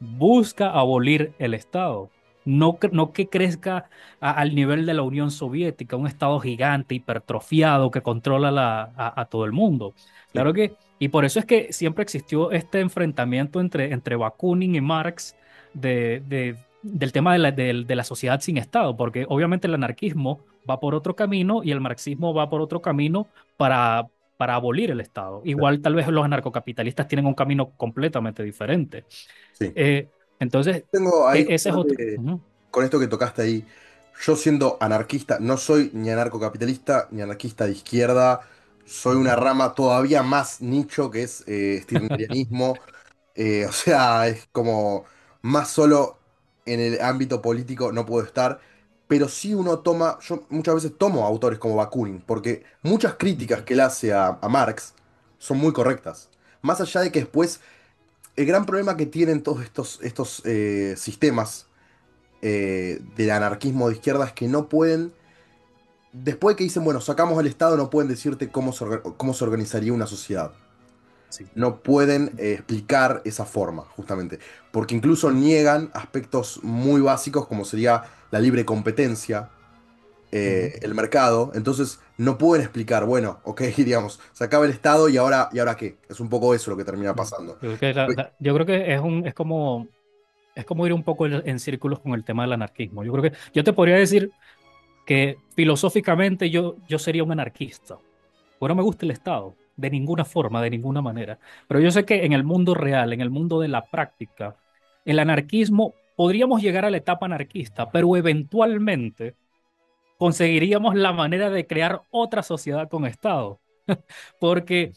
busca abolir el Estado. No que crezca al nivel de la Unión Soviética, un Estado gigante, hipertrofiado, que controla a todo el mundo. sí. Claro que, y por eso es que siempre existió este enfrentamiento entre Bakunin y Marx del tema de la sociedad sin Estado, porque obviamente el anarquismo va por otro camino y el marxismo va por otro camino para abolir el Estado. Igual tal vez los anarcocapitalistas tienen un camino completamente diferente. Sí. Eh, entonces, Tengo ahí ese es otro. justamente Ujú, con esto que tocaste ahí. Yo siendo anarquista, no soy ni anarcocapitalista ni anarquista de izquierda, soy una ujú. rama todavía más nicho que es stirnerianismo. O sea, es como más solo en el ámbito político no puedo estar, pero sí uno toma, yo muchas veces tomo autores como Bakunin, porque muchas críticas Ujú. que él hace a Marx son muy correctas. Más allá de que después, el gran problema que tienen todos estos sistemas del anarquismo de izquierda es que no pueden, después de que dicen, bueno, sacamos al Estado, no pueden decirte cómo se organizaría una sociedad. Sí. No pueden explicar esa forma, justamente, porque incluso niegan aspectos muy básicos como sería la libre competencia, Ujú. el mercado, entonces no pueden explicar, bueno, ok, digamos, se acaba el Estado y ahora qué, es un poco eso lo que termina Mm. pasando. Yo creo que es como ir un poco en círculos con el tema del anarquismo. Yo creo que yo te podría decir que filosóficamente yo sería un anarquista. Pues no me gusta el Estado, de ninguna forma, de ninguna manera. Pero yo sé que en el mundo real, en el mundo de la práctica, el anarquismo, podríamos llegar a la etapa anarquista, pero eventualmente conseguiríamos la manera de crear otra sociedad con Estado. Porque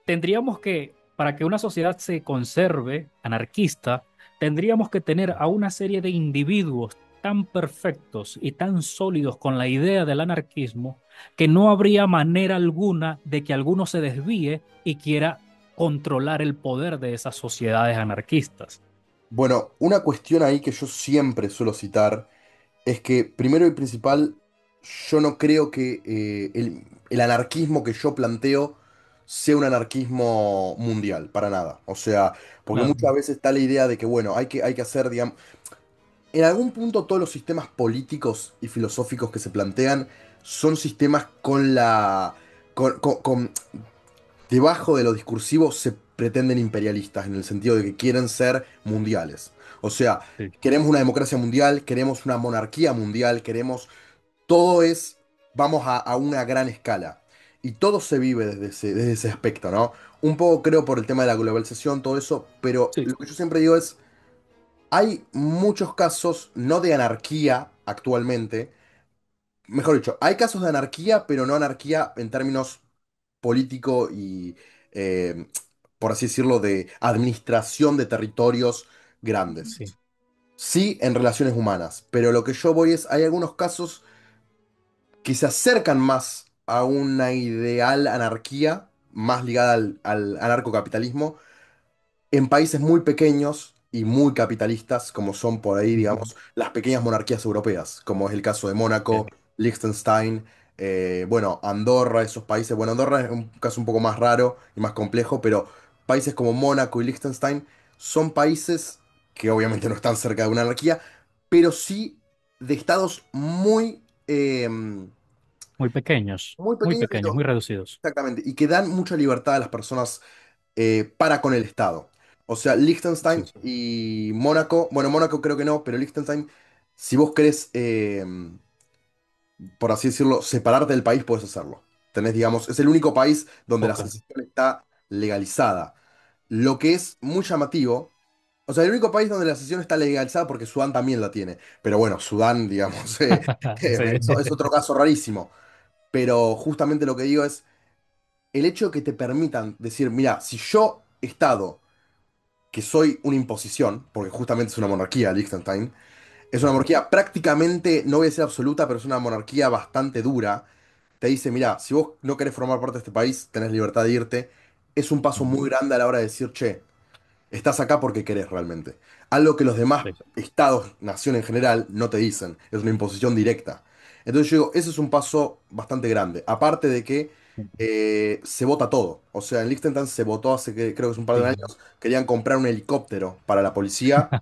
tendríamos que, para que una sociedad se conserve anarquista, tendríamos que tener a una serie de individuos tan perfectos y tan sólidos con la idea del anarquismo que no habría manera alguna de que alguno se desvíe y quiera controlar el poder de esas sociedades anarquistas. Bueno, una cuestión ahí que yo siempre suelo citar es que, primero y principal, yo no creo que el anarquismo que yo planteo sea un anarquismo mundial, para nada. O sea, porque Claro, muchas veces está la idea de que, bueno, hay que hacer, digamos, en algún punto todos los sistemas políticos y filosóficos que se plantean son sistemas con la... con debajo de lo discursivo se pretenden imperialistas, en el sentido de que quieren ser mundiales. O sea, sí, queremos una democracia mundial, queremos una monarquía mundial, queremos... Todo es, vamos a una gran escala. Y todo se vive desde ese aspecto, ¿no? Un poco creo por el tema de la globalización, todo eso, pero sí. lo que yo siempre digo es, hay muchos casos, no de anarquía actualmente, mejor dicho, hay casos de anarquía, pero no anarquía en términos político y, eh, por así decirlo, de administración de territorios grandes. Sí. Sí, en relaciones humanas, pero lo que yo voy es, hay algunos casos que se acercan más a una ideal anarquía, más ligada al anarcocapitalismo, en países muy pequeños y muy capitalistas, como son por ahí, Ujú. digamos, las pequeñas monarquías europeas, como es el caso de Mónaco, Sí. Liechtenstein, bueno, Andorra, esos países. Bueno, Andorra es un caso un poco más raro y más complejo, pero países como Mónaco y Liechtenstein son países que obviamente no están cerca de una anarquía, pero sí de estados muy Muy pequeños, pequeños, muy reducidos. exactamente, y que dan mucha libertad a las personas para con el Estado. O sea, Sí, Liechtenstein sí. y Mónaco, bueno, Mónaco creo que no, pero Liechtenstein, si vos querés, por así decirlo, separarte del país, podés hacerlo. Tenés, digamos, es el único país donde la Ok. secesión está legalizada. Lo que es muy llamativo, o sea, el único país donde la secesión está legalizada porque Sudán también la tiene. Pero bueno, Sudán, digamos, Sí. eso es otro caso rarísimo. Pero justamente lo que digo es el hecho de que te permitan decir, mira, si yo Estado que soy una imposición, porque justamente es una monarquía, Liechtenstein, es una Ujú, monarquía prácticamente, no voy a decir absoluta, pero es una monarquía bastante dura. Te dice, mira, si vos no querés formar parte de este país, tenés libertad de irte. Es un paso ujú. muy grande a la hora de decir, che, estás acá porque querés realmente. Algo que los demás Sí, estados, nación en general, no te dicen. Es una imposición directa. Entonces yo digo, ese es un paso bastante grande. Aparte de que se vota todo. O sea, en Liechtenstein se votó hace creo que es un par de sí. años. Querían comprar un helicóptero para la policía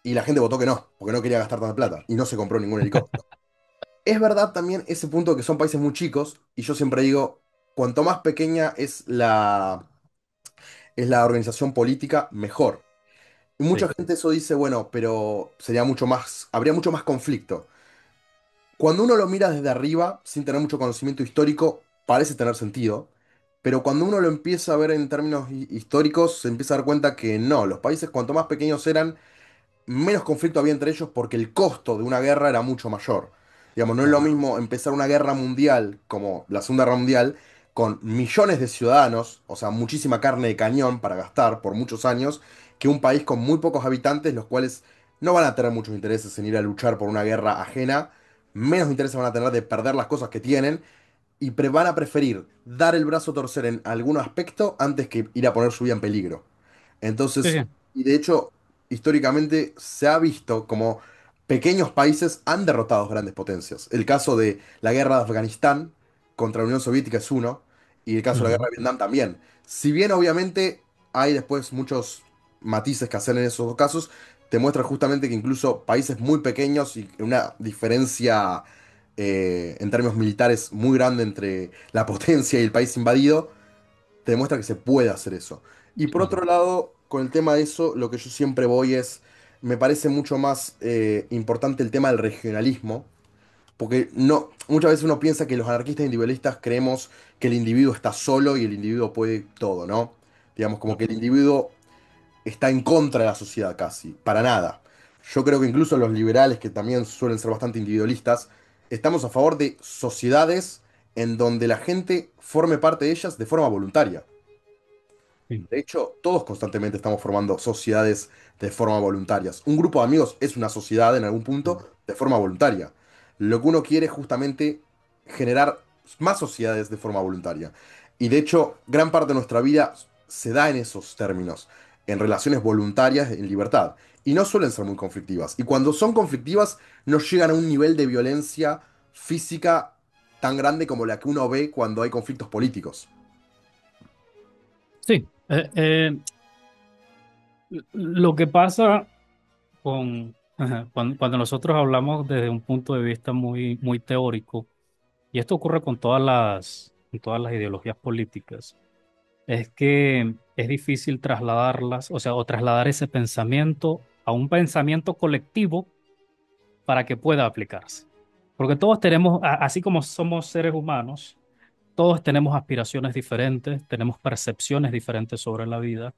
y la gente votó que no, porque no quería gastar tanta plata. Y no se compró ningún helicóptero. Es verdad también ese punto que son países muy chicos. Y yo siempre digo, cuanto más pequeña es la organización política, mejor. Y mucha Sí, gente eso dice, bueno, pero sería mucho más, habría mucho más conflicto. Cuando uno lo mira desde arriba, sin tener mucho conocimiento histórico, parece tener sentido. Pero cuando uno lo empieza a ver en términos históricos, se empieza a dar cuenta que no, los países cuanto más pequeños eran, menos conflicto había entre ellos porque el costo de una guerra era mucho mayor. Digamos, no es lo claro. mismo empezar una guerra mundial como la Segunda Guerra Mundial con millones de ciudadanos, o sea, muchísima carne de cañón para gastar por muchos años, que un país con muy pocos habitantes, los cuales no van a tener muchos intereses en ir a luchar por una guerra ajena, menos intereses van a tener de perder las cosas que tienen y van a preferir dar el brazo a torcer en algún aspecto antes que ir a poner su vida en peligro. Sí, Entonces, sí. y de hecho, históricamente se ha visto como pequeños países han derrotado grandes potencias. El caso de la guerra de Afganistán contra la Unión Soviética es uno, y el caso de la guerra Ujú, de Vietnam también. Si bien obviamente hay después muchos matices que hacer en esos dos casos, te muestra justamente que incluso países muy pequeños y una diferencia en términos militares muy grande entre la potencia y el país invadido, te demuestra que se puede hacer eso. Y por claro. otro lado, con el tema de eso, lo que yo siempre voy es, me parece mucho más importante el tema del regionalismo, porque no, muchas veces uno piensa que los anarquistas individualistas creemos que el individuo está solo y el individuo puede todo, ¿no? Digamos, como que Claro. el individuo está en contra de la sociedad casi, para nada. Yo creo que incluso los liberales, que también suelen ser bastante individualistas, estamos a favor de sociedades en donde la gente forme parte de ellas de forma voluntaria. Sí, De hecho, todos constantemente estamos formando sociedades de forma voluntarias. Un grupo de amigos es una sociedad en algún sí. punto de forma voluntaria. Lo que uno quiere es justamente generar más sociedades de forma voluntaria. Y de hecho, gran parte de nuestra vida se da en esos términos, en relaciones voluntarias, en libertad. Y no suelen ser muy conflictivas. Y cuando son conflictivas, no llegan a un nivel de violencia física tan grande como la que uno ve cuando hay conflictos políticos. Sí, lo que pasa ajá, cuando nosotros hablamos desde un punto de vista muy teórico, y esto ocurre con todas las ideologías políticas, es que es difícil trasladarlas, o sea, o trasladar ese pensamiento a un pensamiento colectivo para que pueda aplicarse. Porque todos tenemos, así como somos seres humanos, todos tenemos aspiraciones diferentes, tenemos percepciones diferentes sobre la vida.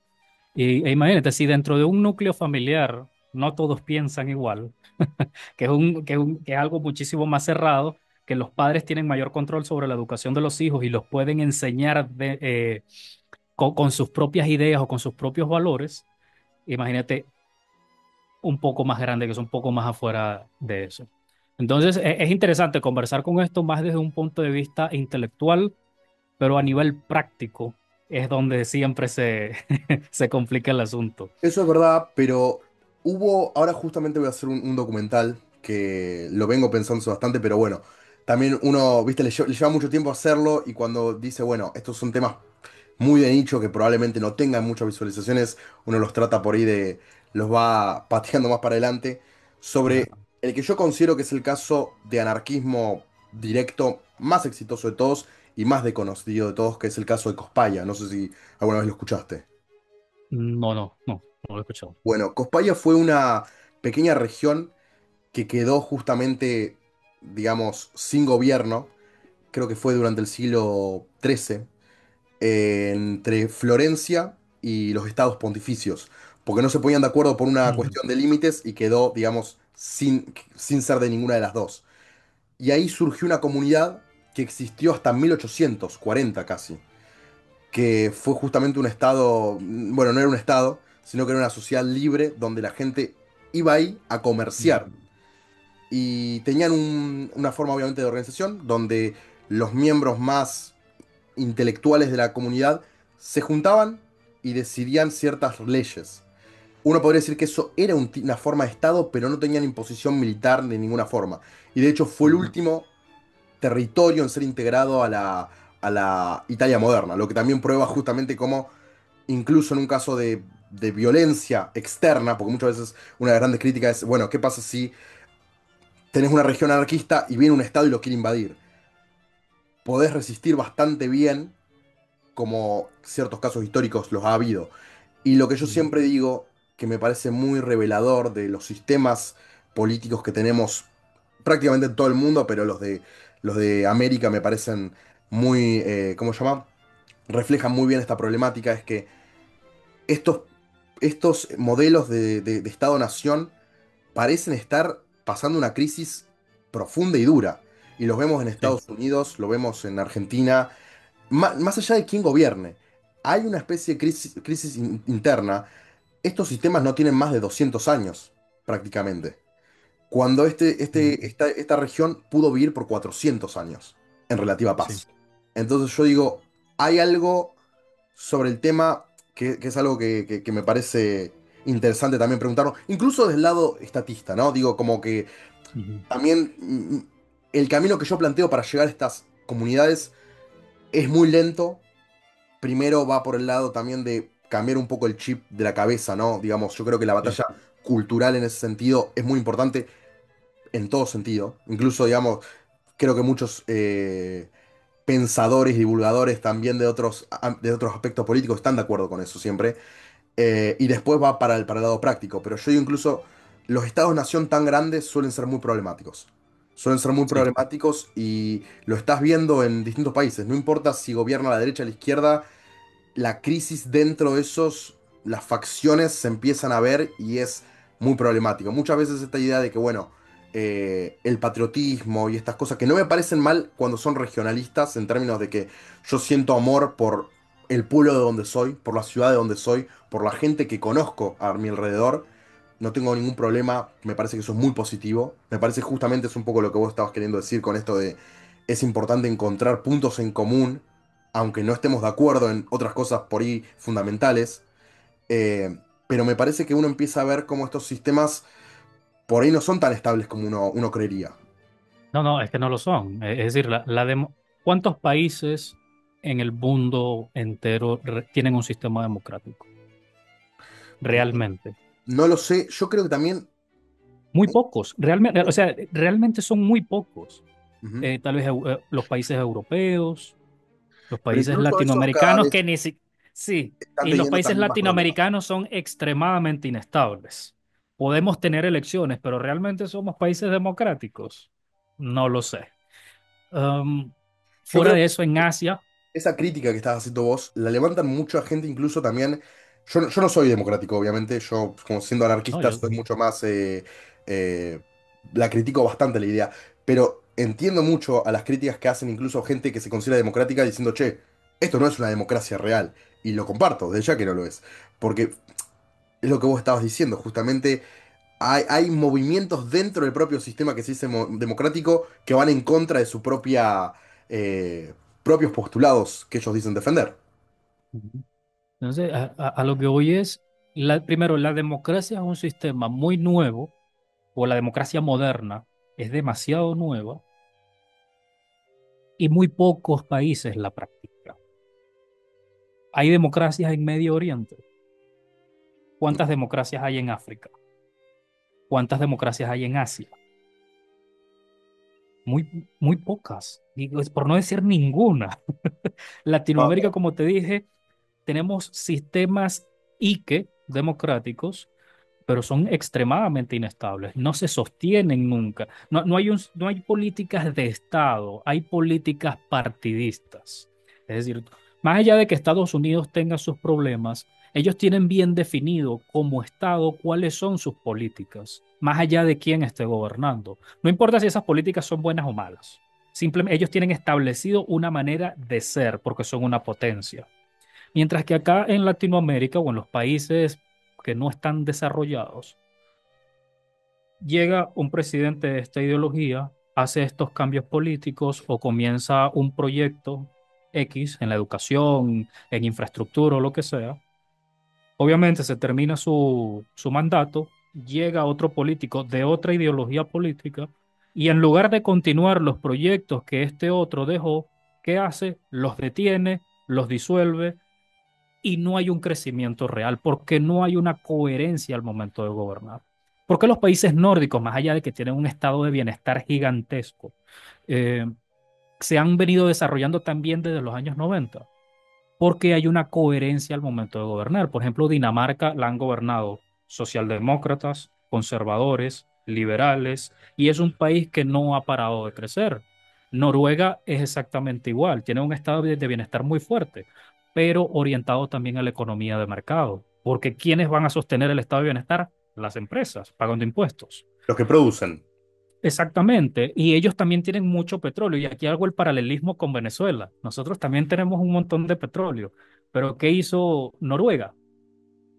E imagínate, si dentro de un núcleo familiar no todos piensan igual, que es algo muchísimo más cerrado, que los padres tienen mayor control sobre la educación de los hijos y los pueden enseñar con sus propias ideas o con sus propios valores, imagínate un poco más grande, que es un poco más afuera de eso. Entonces, es interesante conversar con esto más desde un punto de vista intelectual, pero a nivel práctico es donde siempre se complica el asunto. Eso es verdad, pero ahora justamente voy a hacer un documental que lo vengo pensando hace bastante, pero bueno, también uno, viste, le lleva mucho tiempo hacerlo y cuando dice, bueno, estos son temas muy de nicho que probablemente no tengan muchas visualizaciones, uno los trata por ahí los va pateando más para adelante, sobre Claro. el que yo considero que es el caso de anarquismo directo más exitoso de todos y más desconocido de todos, que es el caso de Cospaya, no sé si alguna vez lo escuchaste. No lo he escuchado. Bueno, Cospaya fue una pequeña región que quedó justamente, digamos, sin gobierno, creo que fue durante el siglo XIII, entre Florencia y los estados pontificios, porque no se ponían de acuerdo por una Ujú, cuestión de límites y quedó, digamos, sin ser de ninguna de las dos. Y ahí surgió una comunidad que existió hasta 1840 casi, que fue justamente un estado, bueno, no era un estado, sino que era una sociedad libre donde la gente iba ahí a comerciar. Ujú, Y tenían una forma obviamente de organización donde los miembros más intelectuales de la comunidad se juntaban y decidían ciertas leyes. Uno podría decir que eso era una forma de Estado, pero no tenían imposición militar de ninguna forma. Y de hecho fue el ujú, último territorio en ser integrado a la Italia moderna, lo que también prueba justamente cómo, incluso en un caso de violencia externa, porque muchas veces una de las grandes críticas es, bueno, ¿qué pasa si tenés una región anarquista y viene un Estado y lo quiere invadir? Podés resistir bastante bien, como ciertos casos históricos los ha habido. Y lo que yo ujú, siempre digo, que me parece muy revelador de los sistemas políticos que tenemos prácticamente en todo el mundo, pero los de América me parecen muy, ¿cómo se llama? Reflejan muy bien esta problemática, es que estos, estos modelos de Estado-nación parecen estar pasando una crisis profunda y dura. Y los vemos en sí, Estados Unidos, lo vemos en Argentina, más allá de quién gobierne. Hay una especie de crisis interna. Estos sistemas no tienen más de 200 años, prácticamente. Cuando ujú, esta región pudo vivir por 400 años en relativa sí, paz. Entonces yo digo, hay algo sobre el tema que es algo que me parece interesante también preguntarnos, incluso del lado estatista, ¿no? Digo, como que ujú, también el camino que yo planteo para llegar a estas comunidades es muy lento. Primero va por el lado también de cambiar un poco el chip de la cabeza, ¿no? Digamos, yo creo que la sí, batalla cultural en ese sentido es muy importante en todo sentido. Incluso, digamos, creo que muchos pensadores, divulgadores también de otros aspectos políticos están de acuerdo con eso siempre. Y después va para el lado práctico. Pero yo digo incluso, los estados-nación tan grandes suelen ser muy problemáticos. Suelen ser muy sí. problemáticos y lo estás viendo en distintos países. No importa si gobierna la derecha o la izquierda, la crisis dentro de esos, las facciones se empiezan a ver y es muy problemático. Muchas veces esta idea de que, bueno, el patriotismo y estas cosas que no me parecen mal cuando son regionalistas, en términos de que yo siento amor por el pueblo de donde soy, por la ciudad de donde soy, por la gente que conozco a mi alrededor. No tengo ningún problema, me parece que eso es muy positivo. Me parece justamente es un poco lo que vos estabas queriendo decir con esto de es importante encontrar puntos en común aunque no estemos de acuerdo en otras cosas por ahí fundamentales, pero me parece que uno empieza a ver cómo estos sistemas por ahí no son tan estables como uno creería. No, no, es que no lo son. Es decir, ¿cuántos países en el mundo entero tienen un sistema democrático? Realmente. No lo sé, yo creo que también... Muy pocos. Realmente, o sea, realmente son muy pocos. Ujú. Tal vez los países europeos, los Pero países incluso esos cada latinoamericanos vez que ni si... Sí, están y los teniendo países también más problemas. latinoamericanos son extremadamente inestables. Podemos tener elecciones, pero ¿realmente somos países democráticos? No lo sé. Um, Yo Fuera creo de eso, en Asia, esa crítica que estás haciendo vos la levantan mucha gente, incluso también. Yo no soy democrático, obviamente. Yo, como siendo no, anarquista, soy mucho más. Eh, la critico bastante la idea. Pero entiendo mucho a las críticas que hacen incluso gente que se considera democrática diciendo, che, esto no es una democracia real. Y lo comparto, de ya que no lo es. Porque es lo que vos estabas diciendo, justamente. Hay movimientos dentro del propio sistema que se dice democrático que van en contra de su propios postulados que ellos dicen defender. ujú. Entonces, a lo que voy es, primero, la democracia es un sistema muy nuevo, o la democracia moderna es demasiado nueva y muy pocos países la practican. Hay democracias en Medio Oriente. ¿Cuántas democracias hay en África? ¿Cuántas democracias hay en Asia? Muy pocas, digo, por no decir ninguna. Latinoamérica, Ah, como te dije, tenemos sistemas IKE democráticos, pero son extremadamente inestables, no se sostienen nunca. No hay políticas de Estado, hay políticas partidistas. Es decir, más allá de que Estados Unidos tenga sus problemas, ellos tienen bien definido como Estado cuáles son sus políticas, más allá de quién esté gobernando. No importa si esas políticas son buenas o malas. Simplemente ellos tienen establecido una manera de ser porque son una potencia. Mientras que acá en Latinoamérica o en los países que no están desarrollados, llega un presidente de esta ideología, hace estos cambios políticos o comienza un proyecto X en la educación, en infraestructura o lo que sea. Obviamente se termina su mandato, llega otro político de otra ideología política y en lugar de continuar los proyectos que este otro dejó, ¿qué hace? Los detiene, los disuelve y no hay un crecimiento real porque no hay una coherencia al momento de gobernar. Porque los países nórdicos, más allá de que tienen un estado de bienestar gigantesco, eh, se han venido desarrollando también desde los años 90 porque hay una coherencia al momento de gobernar. Por ejemplo, Dinamarca la han gobernado socialdemócratas, conservadores, liberales, y es un país que no ha parado de crecer. Noruega es exactamente igual, tiene un estado de bienestar muy fuerte, pero orientado también a la economía de mercado, porque ¿quiénes van a sostener el estado de bienestar? Las empresas, pagando impuestos. Los que producen. Exactamente, y ellos también tienen mucho petróleo, y aquí hago el paralelismo con Venezuela. Nosotros también tenemos un montón de petróleo, pero ¿qué hizo Noruega?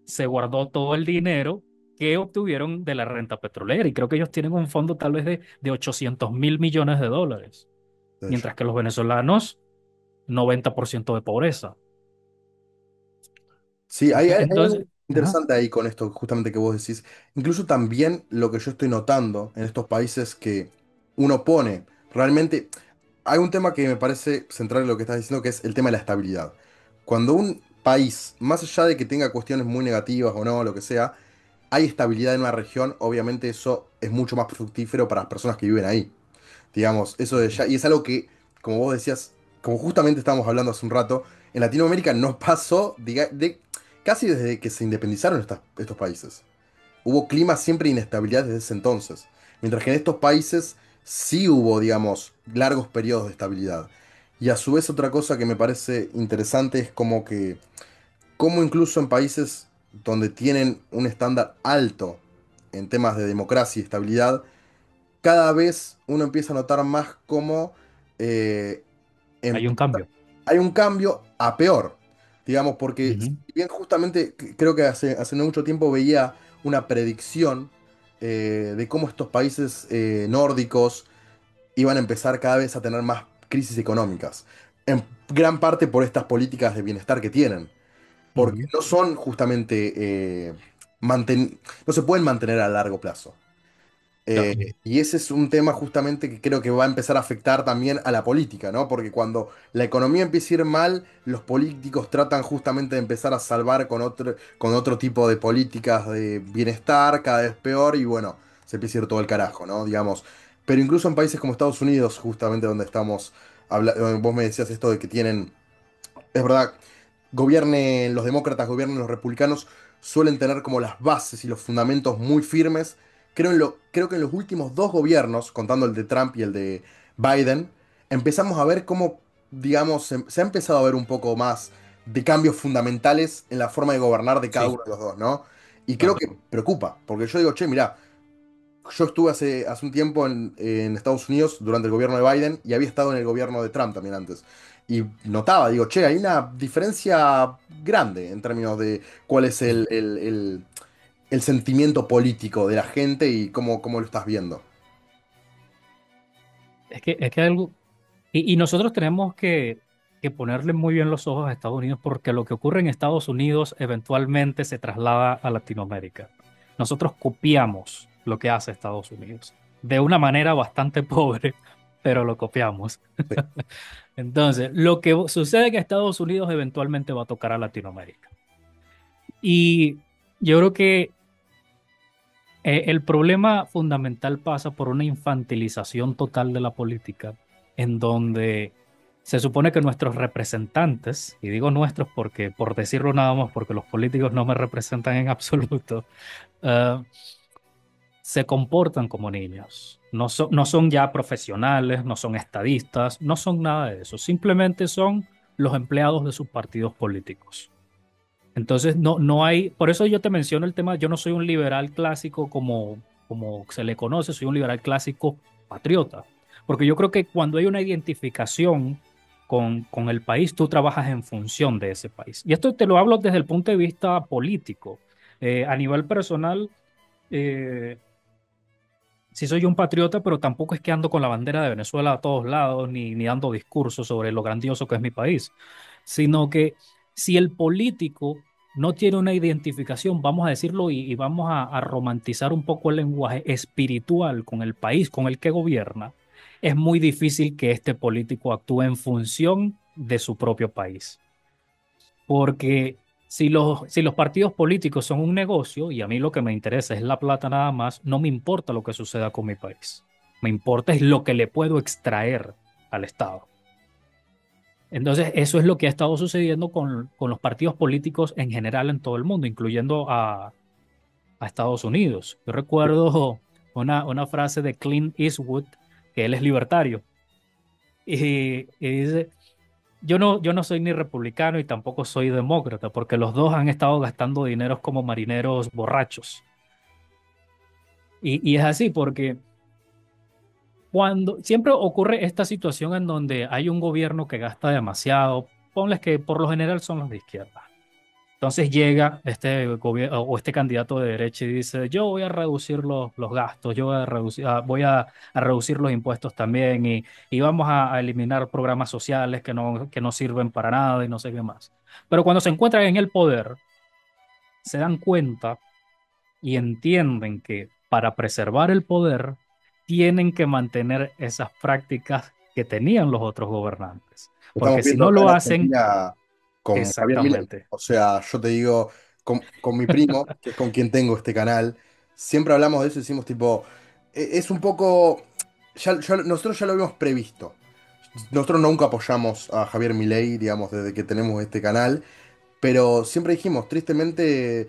Se guardó todo el dinero que obtuvieron de la renta petrolera, y creo que ellos tienen un fondo tal vez de 800.000 millones de dólares, mientras que los venezolanos, 90% de pobreza. Sí, hay algo Entonces, ajá, interesante ahí con esto, justamente que vos decís. Incluso también lo que yo estoy notando en estos países que uno pone, realmente hay un tema que me parece central en lo que estás diciendo, que es el tema de la estabilidad. Cuando un país, más allá de que tenga cuestiones muy negativas o no, lo que sea, hay estabilidad en una región, obviamente eso es mucho más fructífero para las personas que viven ahí. Digamos, eso de ya, y es algo que, como vos decías, como justamente estábamos hablando hace un rato, en Latinoamérica no pasó casi desde que se independizaron estos países. Hubo clima siempre de inestabilidad desde ese entonces. Mientras que en estos países sí hubo, digamos, largos periodos de estabilidad. Y a su vez otra cosa que me parece interesante es como que, como incluso en países donde tienen un estándar alto en temas de democracia y estabilidad, cada vez uno empieza a notar más cómo eh, hay un cambio. hay un cambio a peor. Digamos, porque si Ujú. bien justamente creo que hace no mucho tiempo veía una predicción de cómo estos países nórdicos iban a empezar cada vez a tener más crisis económicas. En gran parte por estas políticas de bienestar que tienen. Porque Ujú. no son justamente, no se pueden mantener a largo plazo. Claro. Y ese es un tema justamente que creo que va a empezar a afectar también a la política, ¿no? Porque cuando la economía empieza a ir mal, los políticos tratan justamente de empezar a salvar con otro tipo de políticas de bienestar, cada vez peor, y bueno, se empieza a ir todo el carajo, ¿no? Digamos. Pero incluso en países como Estados Unidos, justamente donde estamos, vos me decías esto de que tienen, es verdad, gobiernen los demócratas, gobiernen los republicanos, suelen tener como las bases y los fundamentos muy firmes. Creo que en los últimos dos gobiernos, contando el de Trump y el de Biden, empezamos a ver cómo, digamos, se ha empezado a ver un poco más de cambios fundamentales en la forma de gobernar de cada Sí, uno de los dos, ¿no? Y creo claro. que preocupa, porque yo digo, che, mirá, yo estuve hace un tiempo en Estados Unidos durante el gobierno de Biden y había estado en el gobierno de Trump también antes. Y notaba, digo, che, hay una diferencia grande en términos de cuál es el sentimiento político de la gente y cómo lo estás viendo. Es que algo, y nosotros tenemos que ponerle muy bien los ojos a Estados Unidos porque lo que ocurre en Estados Unidos eventualmente se traslada a Latinoamérica. Nosotros copiamos lo que hace Estados Unidos de una manera bastante pobre, pero lo copiamos. Sí. Entonces, lo que sucede en Estados Unidos eventualmente va a tocar a Latinoamérica. Y yo creo que el problema fundamental pasa por una infantilización total de la política, en donde se supone que nuestros representantes, y digo nuestros porque, por decirlo nada más, porque los políticos no me representan en absoluto, eh, se comportan como niños. No son ya profesionales, no son estadistas, no son nada de eso. Simplemente son los empleados de sus partidos políticos. Entonces, no hay, por eso yo te menciono el tema, yo no soy un liberal clásico como se le conoce, soy un liberal clásico patriota, porque yo creo que cuando hay una identificación con el país, tú trabajas en función de ese país. Y esto te lo hablo desde el punto de vista político. A nivel personal, eh, sí soy un patriota, pero tampoco es que ando con la bandera de Venezuela a todos lados, ni dando discursos sobre lo grandioso que es mi país, sino que si el político no tiene una identificación, vamos a decirlo, y vamos a romantizar un poco el lenguaje espiritual con el país con el que gobierna, es muy difícil que este político actúe en función de su propio país. Porque si los partidos políticos son un negocio y a mí lo que me interesa es la plata nada más, no me importa lo que suceda con mi país. Me importa es lo que le puedo extraer al Estado. Entonces, eso es lo que ha estado sucediendo con los partidos políticos en general en todo el mundo, incluyendo a Estados Unidos. Yo recuerdo una frase de Clint Eastwood, que él es libertario, y dice, yo no soy ni republicano y tampoco soy demócrata, porque los dos han estado gastando dineros como marineros borrachos. Y es así, porque cuando siempre ocurre esta situación en donde hay un gobierno que gasta demasiado, ponles que por lo general son los de izquierda. Entonces llega este gobierno o este candidato de derecha y dice, yo voy a reducir los gastos, yo voy a reducir, a reducir los impuestos también y vamos a eliminar programas sociales que no sirven para nada y no sé qué más. Pero cuando se encuentran en el poder, se dan cuenta y entienden que para preservar el poder tienen que mantener esas prácticas que tenían los otros gobernantes. Estamos Porque si viendo no acá en lo hacen, Argentina con Javier Milei. exactamente. O sea, yo te digo, con mi primo, que es con quien tengo este canal, siempre hablamos de eso y decimos tipo, es un poco, nosotros ya lo habíamos previsto. Nosotros nunca apoyamos a Javier Milei, digamos, desde que tenemos este canal, pero siempre dijimos, tristemente,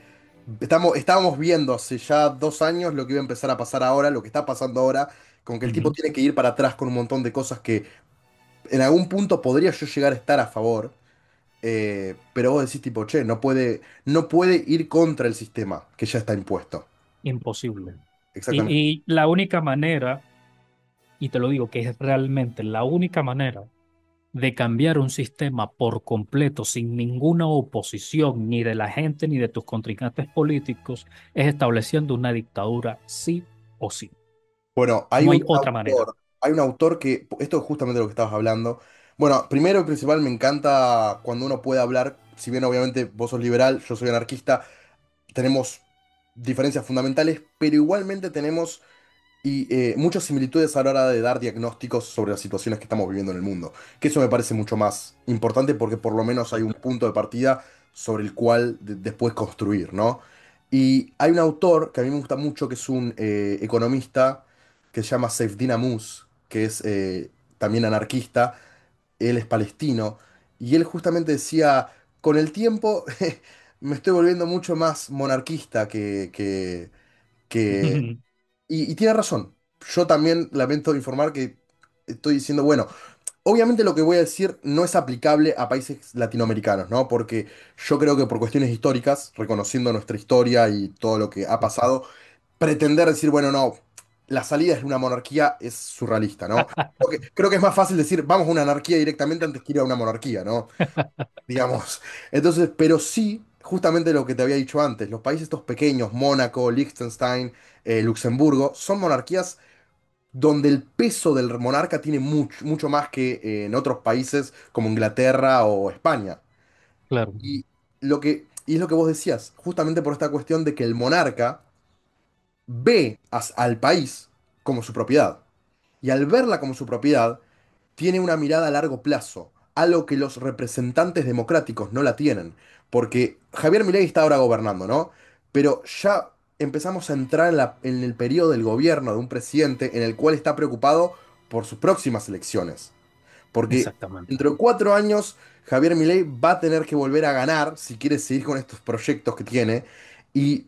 estábamos viendo hace ya 2 años lo que iba a empezar a pasar ahora, lo que está pasando ahora, con que el tipo Ujú. tiene que ir para atrás con un montón de cosas que en algún punto podría yo llegar a estar a favor, pero vos decís tipo, che, no puede ir contra el sistema que ya está impuesto. Imposible. Exactamente. Y la única manera, y te lo digo que es realmente la única manera de cambiar un sistema por completo sin ninguna oposición ni de la gente ni de tus contrincantes políticos, es estableciendo una dictadura sí o sí. Bueno, No hay otra manera. hay un autor que, esto es justamente lo que estabas hablando. Bueno, primero y principal me encanta cuando uno puede hablar, si bien obviamente vos sos liberal, yo soy anarquista, tenemos diferencias fundamentales, pero igualmente tenemos muchas similitudes a la hora de dar diagnósticos sobre las situaciones que estamos viviendo en el mundo. Que eso me parece mucho más importante porque por lo menos hay un punto de partida sobre el cual después construir, ¿no? Y hay un autor que a mí me gusta mucho, que es un economista, que se llama Saifedean Ammous, que es también anarquista, él es palestino, y él justamente decía, con el tiempo me estoy volviendo mucho más monarquista que, y tiene razón. Yo también lamento informar que estoy diciendo, bueno, obviamente lo que voy a decir no es aplicable a países latinoamericanos, ¿no? Porque yo creo que por cuestiones históricas, reconociendo nuestra historia y todo lo que ha pasado, pretender decir, bueno, no, la salida es una monarquía es surrealista, ¿no? Creo que es más fácil decir, vamos a una anarquía directamente antes que ir a una monarquía, ¿no? Digamos. Entonces, pero sí, justamente lo que te había dicho antes, los países estos pequeños, Mónaco, Liechtenstein, Luxemburgo, son monarquías donde el peso del monarca tiene mucho, mucho más que en otros países como Inglaterra o España. Claro, Y es lo que vos decías, justamente por esta cuestión de que el monarca ve al país como su propiedad. Y al verla como su propiedad, tiene una mirada a largo plazo, algo que los representantes democráticos no la tienen. Porque Javier Milei está ahora gobernando, ¿no? Pero ya empezamos a entrar en el periodo del gobierno de un presidente en el cual está preocupado por sus próximas elecciones. Porque exactamente. dentro de 4 años Javier Milei va a tener que volver a ganar si quiere seguir con estos proyectos que tiene. Y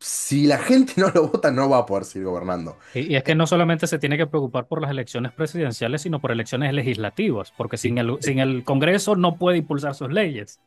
si la gente no lo vota, no va a poder seguir gobernando. Y es que no solamente se tiene que preocupar por las elecciones presidenciales, sino por elecciones legislativas, porque sin el Congreso no puede impulsar sus leyes.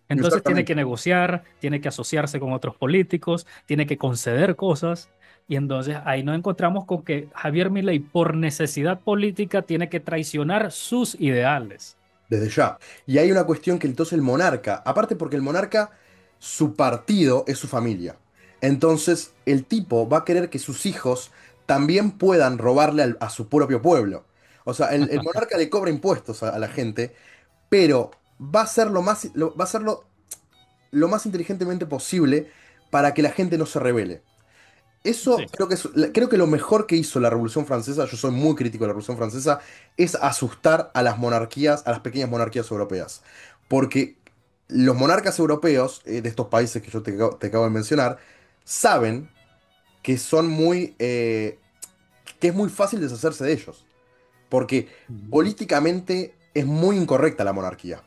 Entonces tiene Exactamente. que negociar, tiene que asociarse con otros políticos, tiene que conceder cosas. Y entonces ahí nos encontramos con que Javier Milei, por necesidad política, tiene que traicionar sus ideales. desde ya. Y hay una cuestión que entonces el monarca, aparte porque el monarca, su partido es su familia. Entonces el tipo va a querer que sus hijos también puedan robarle a su propio pueblo. O sea, el monarca le cobra impuestos a la gente, pero va a ser va a ser lo más inteligentemente posible para que la gente no se rebele. Eso Sí. creo que lo mejor que hizo la Revolución Francesa, yo soy muy crítico de la Revolución Francesa, es asustar a las monarquías, a las pequeñas monarquías europeas. Porque los monarcas europeos, de estos países que yo te acabo de mencionar, saben que son que es muy fácil deshacerse de ellos. Porque Ujú. políticamente es muy incorrecta la monarquía.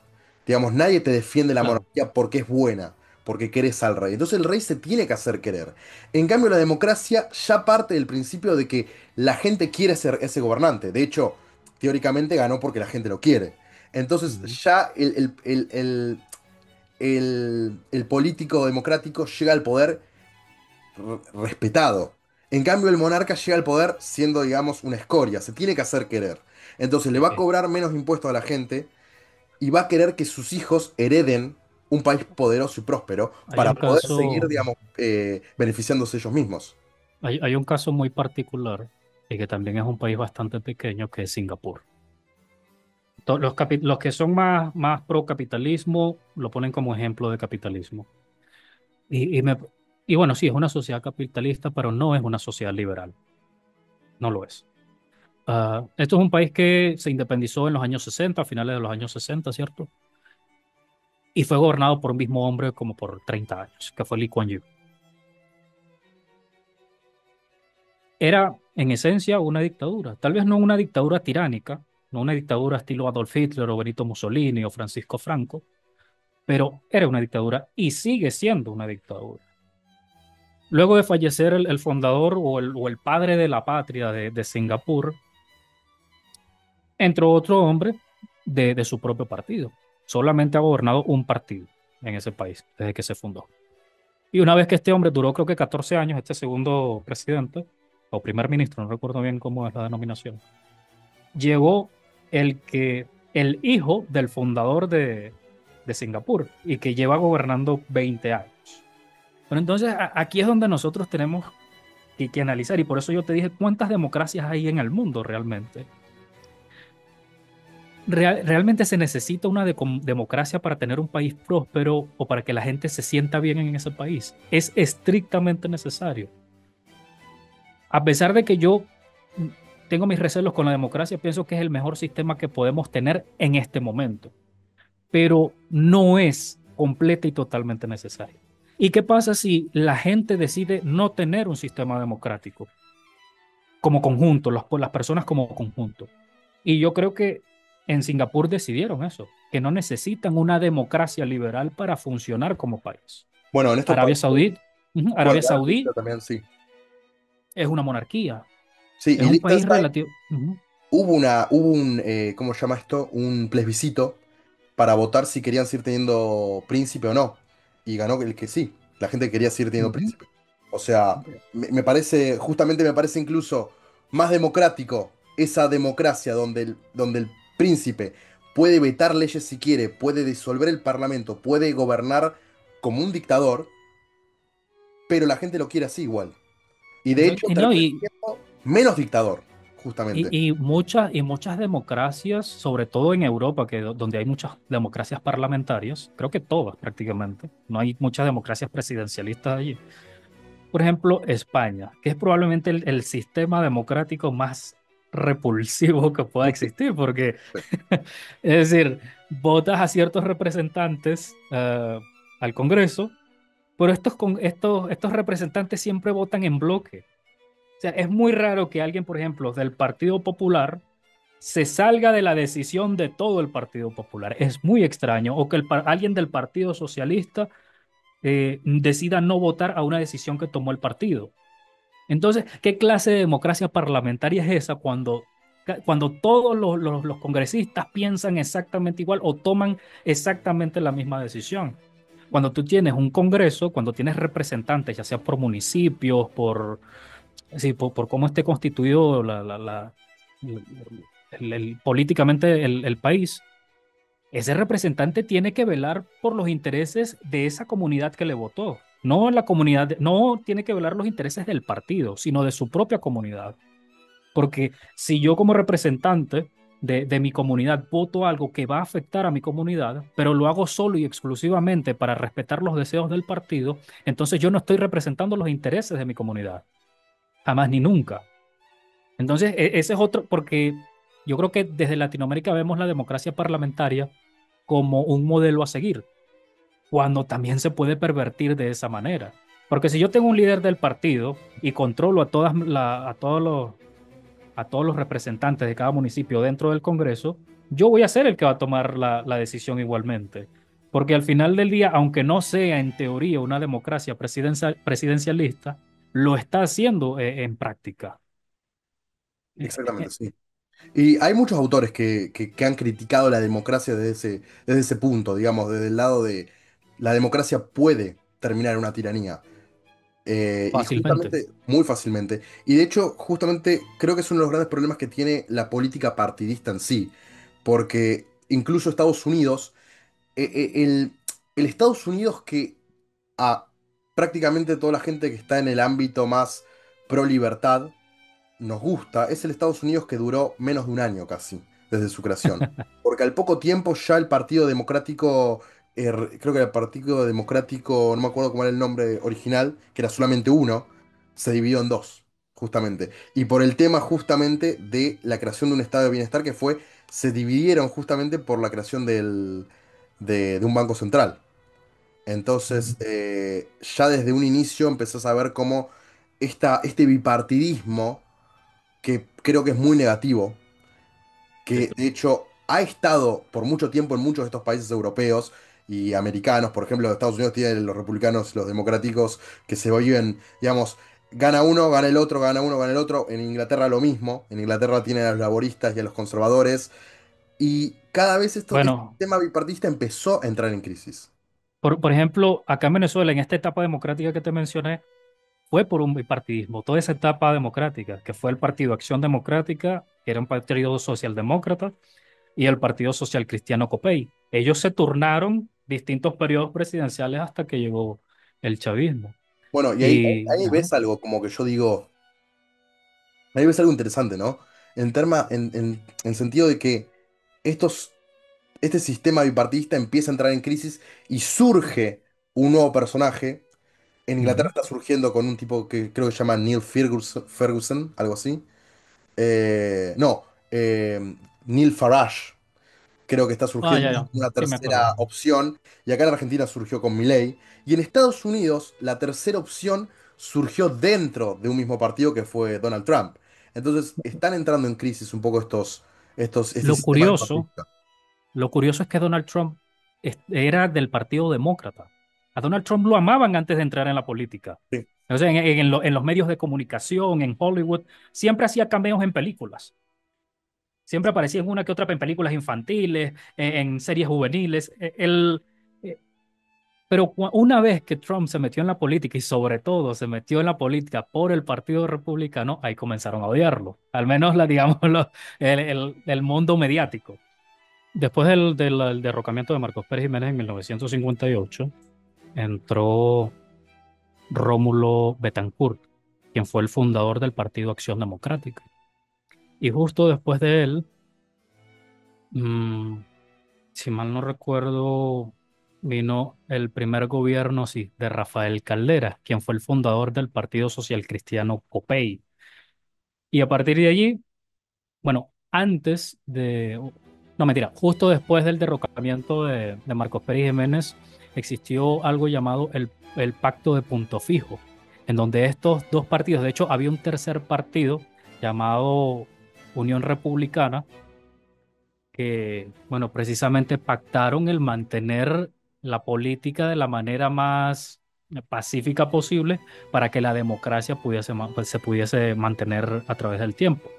Digamos, nadie te defiende la Claro, monarquía porque es buena, porque querés al rey. Entonces el rey se tiene que hacer querer. En cambio, la democracia ya parte del principio de que la gente quiere ser ese gobernante. De hecho, teóricamente ganó porque la gente lo quiere. Entonces ujú. ya el político democrático llega al poder respetado. En cambio, el monarca llega al poder siendo, digamos, una escoria, se tiene que hacer querer. Entonces le va a Sí. cobrar menos impuestos a la gente y va a querer que sus hijos hereden un país poderoso y próspero Hay para un poder seguir, caso, digamos, beneficiándose ellos mismos. hay un caso muy particular y que también es un país bastante pequeño, que es Singapur. Los que son más pro capitalismo lo ponen como ejemplo de capitalismo. Y, y, me- y bueno, sí, es una sociedad capitalista, pero no es una sociedad liberal. No lo es. Esto es un país que se independizó en los años 60, a finales de los años 60, ¿cierto? Y fue gobernado por un mismo hombre como por 30 años, que fue Lee Kuan Yew. Era, en esencia, una dictadura. Tal vez no una dictadura tiránica, no una dictadura estilo Adolf Hitler o Benito Mussolini o Francisco Franco, pero era una dictadura y sigue siendo una dictadura. Luego de fallecer el fundador o el padre de la patria de Singapur, entró otro hombre de su propio partido. Solamente ha gobernado un partido en ese país desde que se fundó. Y una vez que este hombre duró, creo que 14 años, este segundo presidente o primer ministro, no recuerdo bien cómo es la denominación, llegó el hijo del fundador de Singapur y que lleva gobernando 20 años. Bueno, entonces aquí es donde nosotros tenemos que analizar, y por eso yo te dije cuántas democracias hay en el mundo realmente. ¿Realmente se necesita una democracia para tener un país próspero o para que la gente se sienta bien en ese país? Es estrictamente necesario. A pesar de que yo mm, tengo mis recelos con la democracia, pienso que es el mejor sistema que podemos tener en este momento, pero no es completa y totalmente necesario. ¿Y qué pasa si la gente decide no tener un sistema democrático como conjunto, las personas como conjunto? Y yo creo que en Singapur decidieron eso, que no necesitan una democracia liberal para funcionar como país. Bueno, en estos Arabia países, Saudí, ujú, Arabia Arabia Saudí Saudita también, sí. es una monarquía, Sí, es y un país Liechtenstein relativo. Ujú. hubo un, ¿cómo se llama esto? Un plebiscito para votar si querían seguir teniendo príncipe o no. Y ganó el que sí, la gente quería seguir teniendo Ujú. príncipe. O sea, me parece, justamente me parece incluso más democrático esa democracia donde el príncipe puede vetar leyes si quiere, puede disolver el parlamento, puede gobernar como un dictador, pero la gente lo quiere así igual. Y de hecho Exacto. Y, no, termina siendo menos dictador, justamente. y muchas democracias, sobre todo en Europa, donde hay muchas democracias parlamentarias, creo que todas prácticamente, no hay muchas democracias presidencialistas allí. Por ejemplo, España, que es probablemente el sistema democrático más repulsivo que pueda existir, porque, es decir, votas a ciertos representantes al Congreso, pero estos representantes siempre votan en bloque. O sea, es muy raro que alguien, por ejemplo, del Partido Popular se salga de la decisión de todo el Partido Popular. Es muy extraño. O que alguien del Partido Socialista decida no votar a una decisión que tomó el partido. Entonces, ¿qué clase de democracia parlamentaria es esa cuando todos los congresistas piensan exactamente igual o toman exactamente la misma decisión? Cuando tú tienes un congreso, cuando tienes representantes, ya sea por municipios, sí, por cómo esté constituido políticamente el país, ese representante tiene que velar por los intereses de esa comunidad que le votó. No la comunidad, no tiene que velar los intereses del partido, sino de su propia comunidad. Porque si yo como representante de mi comunidad voto algo que va a afectar a mi comunidad, pero lo hago solo y exclusivamente para respetar los deseos del partido, entonces yo no estoy representando los intereses de mi comunidad, jamás ni nunca. Entonces, ese es otro, porque yo creo que desde Latinoamérica vemos la democracia parlamentaria como un modelo a seguir, cuando también se puede pervertir de esa manera. Porque si yo tengo un líder del partido y controlo a todos los representantes de cada municipio dentro del Congreso, yo voy a ser el que va a tomar la decisión igualmente. Porque al final del día, aunque no sea en teoría una democracia presidencialista, lo está haciendo en práctica. Eh, Exactamente, eh, sí. Y hay muchos autores que han criticado la democracia desde ese punto, digamos, desde el lado de la democracia puede terminar en una tiranía. Y Fácilmente. justamente, muy fácilmente. Y de hecho, justamente creo que es uno de los grandes problemas que tiene la política partidista en sí. Porque incluso Estados Unidos, el Estados Unidos que a prácticamente toda la gente que está en el ámbito más pro libertad nos gusta, es el Estados Unidos que duró menos de un año casi, desde su creación. Porque al poco tiempo ya el Partido Democrático, creo que el Partido Democrático, no me acuerdo cómo era el nombre original, que era solamente uno, se dividió en dos, justamente. Y por el tema justamente de la creación de un estado de bienestar que fue, se dividieron justamente por la creación de un banco central. Ujú. Entonces, ya desde un inicio empezás a ver cómo este bipartidismo que creo que es muy negativo, Sí, que de hecho ha estado por mucho tiempo en muchos de estos países europeos y americanos. Por ejemplo, Estados Unidos tiene los republicanos, los democráticos, que se viven, digamos, gana uno, gana el otro, gana uno, gana el otro. En Inglaterra lo mismo. En Inglaterra tienen a los laboristas y a los conservadores. Y cada vez este bueno, sistema bipartidista empezó a entrar en crisis. por ejemplo, acá en Venezuela, en esta etapa democrática que te mencioné, fue por un bipartidismo, toda esa etapa democrática, que fue el Partido Acción Democrática, que era un partido socialdemócrata, y el Partido Social Cristiano Copey. Ellos se turnaron distintos periodos presidenciales hasta que llegó el chavismo. Bueno, y Y, ahí ajá, ves algo, como que yo digo, ahí ves algo interesante, ¿no? En sentido de que estos este sistema bipartidista empieza a entrar en crisis y surge un nuevo personaje. En Inglaterra ujú. está surgiendo con un tipo que creo que se llama Neil Ferguson, algo así. No, Neil Farage, creo que está Ah, surgiendo ya, como ya, una sí me tercera acuerdo. opción. Y acá en Argentina surgió con Milei. Y en Estados Unidos la tercera opción surgió dentro de un mismo partido que fue Donald Trump. Entonces están entrando en crisis un poco este Lo sistema curioso, bipartidista. lo curioso es que Donald Trump era del Partido Demócrata. A Donald Trump lo amaban antes de entrar en la política. Sí. O sea, en los medios de comunicación, en Hollywood, siempre hacía cameos en películas. Siempre aparecía en una que otra en películas infantiles, en series juveniles. Pero una vez que Trump se metió en la política y sobre todo se metió en la política por el Partido Republicano, ahí comenzaron a odiarlo. Al menos digamos, el mundo mediático. Después del derrocamiento de Marcos Pérez Jiménez en 1958, entró Rómulo Betancourt, quien fue el fundador del Partido Acción Democrática. Y justo después de él, mm, si mal no recuerdo, vino el primer gobierno, sí, de Rafael Caldera, quien fue el fundador del Partido Social Cristiano COPEI. Y a partir de allí, bueno, no mentira, justo después del derrocamiento de Marcos Pérez Jiménez, existió algo llamado el Pacto de Punto Fijo, en donde estos dos partidos, de hecho, había un tercer partido llamado Unión Republicana, que, bueno, precisamente pactaron el mantener la política de la manera más pacífica posible para que la democracia pues, se pudiese mantener a través del tiempo.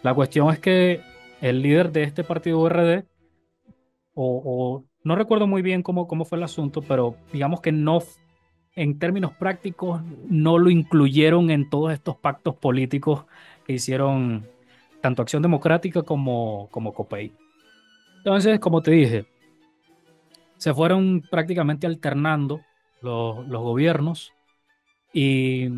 La cuestión es que el líder de este partido URD, no recuerdo muy bien cómo fue el asunto, pero digamos que no, en términos prácticos, no lo incluyeron en todos estos pactos políticos que hicieron tanto Acción Democrática como COPEI. Entonces, como te dije, se fueron prácticamente alternando los gobiernos y,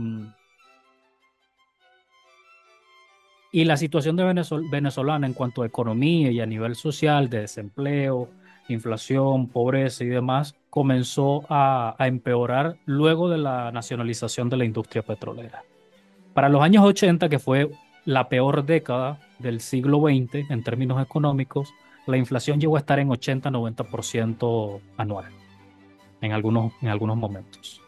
y la situación de venezolana en cuanto a economía y a nivel social, de desempleo, inflación, pobreza y demás, comenzó a empeorar luego de la nacionalización de la industria petrolera. Para los años 80, que fue la peor década del siglo XX en términos económicos, la inflación llegó a estar en 80-90% anual en algunos momentos.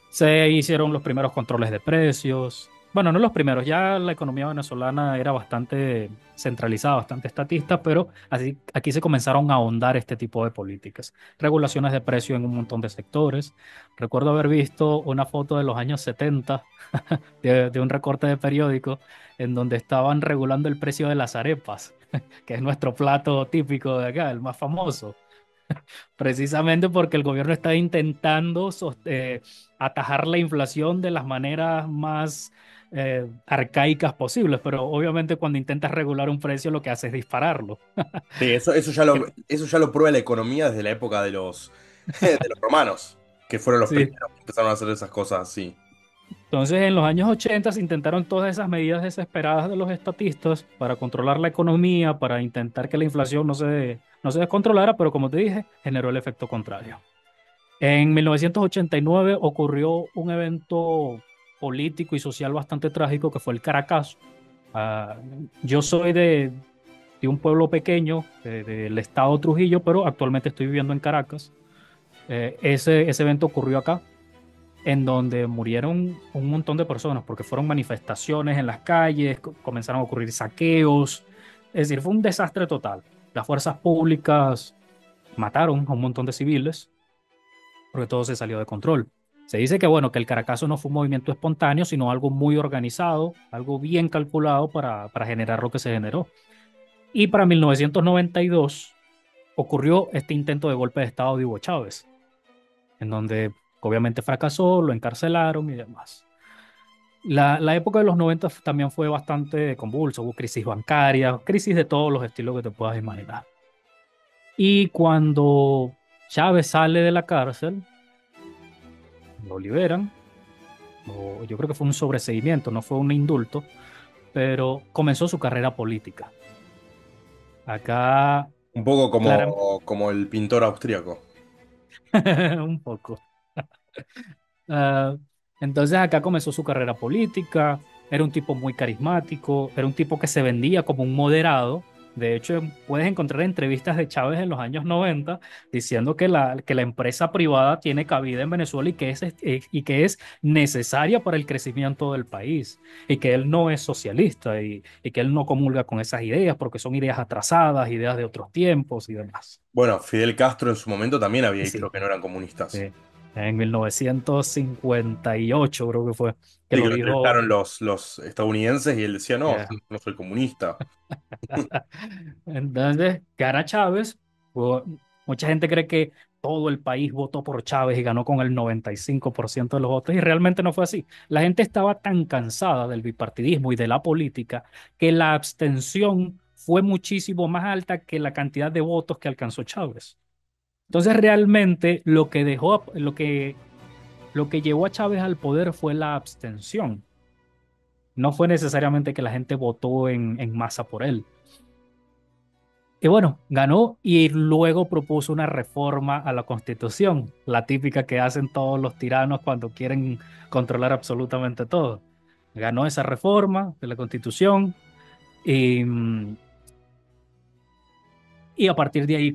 Se hicieron los primeros controles de precios. Bueno, no los primeros, ya la economía venezolana era bastante centralizada, bastante estatista, pero así, aquí se comenzaron a ahondar este tipo de políticas. Regulaciones de precios en un montón de sectores. Recuerdo haber visto una foto de los años 70 de un recorte de periódico en donde estaban regulando el precio de las arepas, que es nuestro plato típico de acá, el más famoso. Precisamente porque el gobierno está intentando atajar la inflación de las maneras más arcaicas posibles, pero obviamente cuando intentas regular un precio lo que hace es dispararlo. Sí, eso ya lo prueba la economía desde la época de de los romanos, que fueron los Sí. primeros que empezaron a hacer esas cosas así. Entonces, en los años 80 se intentaron todas esas medidas desesperadas de los estatistas para controlar la economía, para intentar que la inflación no se descontrolara, pero como te dije, generó el efecto contrario. En 1989 ocurrió un evento político y social bastante trágico que fue el Caracazo. Ah, yo soy de un pueblo pequeño del estado Trujillo, pero actualmente estoy viviendo en Caracas. Ese evento ocurrió acá, en donde murieron un montón de personas porque fueron manifestaciones en las calles, comenzaron a ocurrir saqueos. Es decir, fue un desastre total. Las fuerzas públicas mataron a un montón de civiles porque todo se salió de control. Se dice que, bueno, que el Caracazo no fue un movimiento espontáneo, sino algo muy organizado, algo bien calculado para generar lo que se generó. Y para 1992 ocurrió este intento de golpe de Estado de Hugo Chávez, en donde obviamente fracasó, lo encarcelaron y demás. La época de los 90 también fue bastante convulsa, hubo crisis bancaria, crisis de todos los estilos que te puedas imaginar. Y cuando Chávez sale de la cárcel, lo liberan, o yo creo que fue un sobreseimiento, no fue un indulto, pero comenzó su carrera política. Acá, Un poco claro, como el pintor austríaco. un poco. Ah, entonces acá comenzó su carrera política, era un tipo muy carismático, era un tipo que se vendía como un moderado. De hecho, puedes encontrar entrevistas de Chávez en los años 90 diciendo que la empresa privada tiene cabida en Venezuela y que es necesaria para el crecimiento del país y que él no es socialista y que él no comulga con esas ideas porque son ideas atrasadas, ideas de otros tiempos y demás. Bueno, Fidel Castro en su momento también había Y dicho sí, que no eran comunistas. sí. En 1958 creo que fue, que Sí, que lo lo dijo. entrevistaron los estadounidenses y él decía, no, eh, no soy comunista. Entonces, gana Chávez. Fue- Mucha gente cree que todo el país votó por Chávez y ganó con el 95% de los votos y realmente no fue así. La gente estaba tan cansada del bipartidismo y de la política que la abstención fue muchísimo más alta que la cantidad de votos que alcanzó Chávez. Entonces, realmente lo que llevó a Chávez al poder fue la abstención. No fue necesariamente que la gente votó en masa por él. Y bueno, ganó y luego propuso una reforma a la Constitución, la típica que hacen todos los tiranos cuando quieren controlar absolutamente todo. Ganó esa reforma de la Constitución y, y a partir de ahí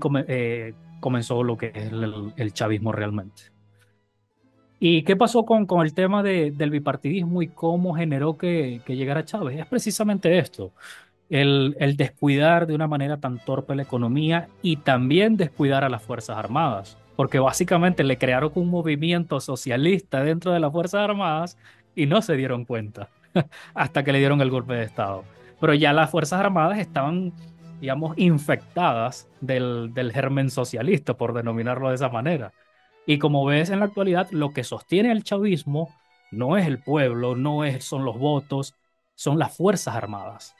comenzó lo que es el chavismo realmente. ¿Y qué pasó con el tema del bipartidismo y cómo generó que llegara Chávez? Es precisamente esto, el descuidar de una manera tan torpe la economía y también descuidar a las Fuerzas Armadas, porque básicamente le crearon un movimiento socialista dentro de las Fuerzas Armadas y no se dieron cuenta hasta que le dieron el golpe de Estado. Pero ya las Fuerzas Armadas estaban, digamos, infectadas del germen socialista, por denominarlo de esa manera. Y como ves en la actualidad, lo que sostiene el chavismo no es el pueblo, son los votos, son las Fuerzas Armadas.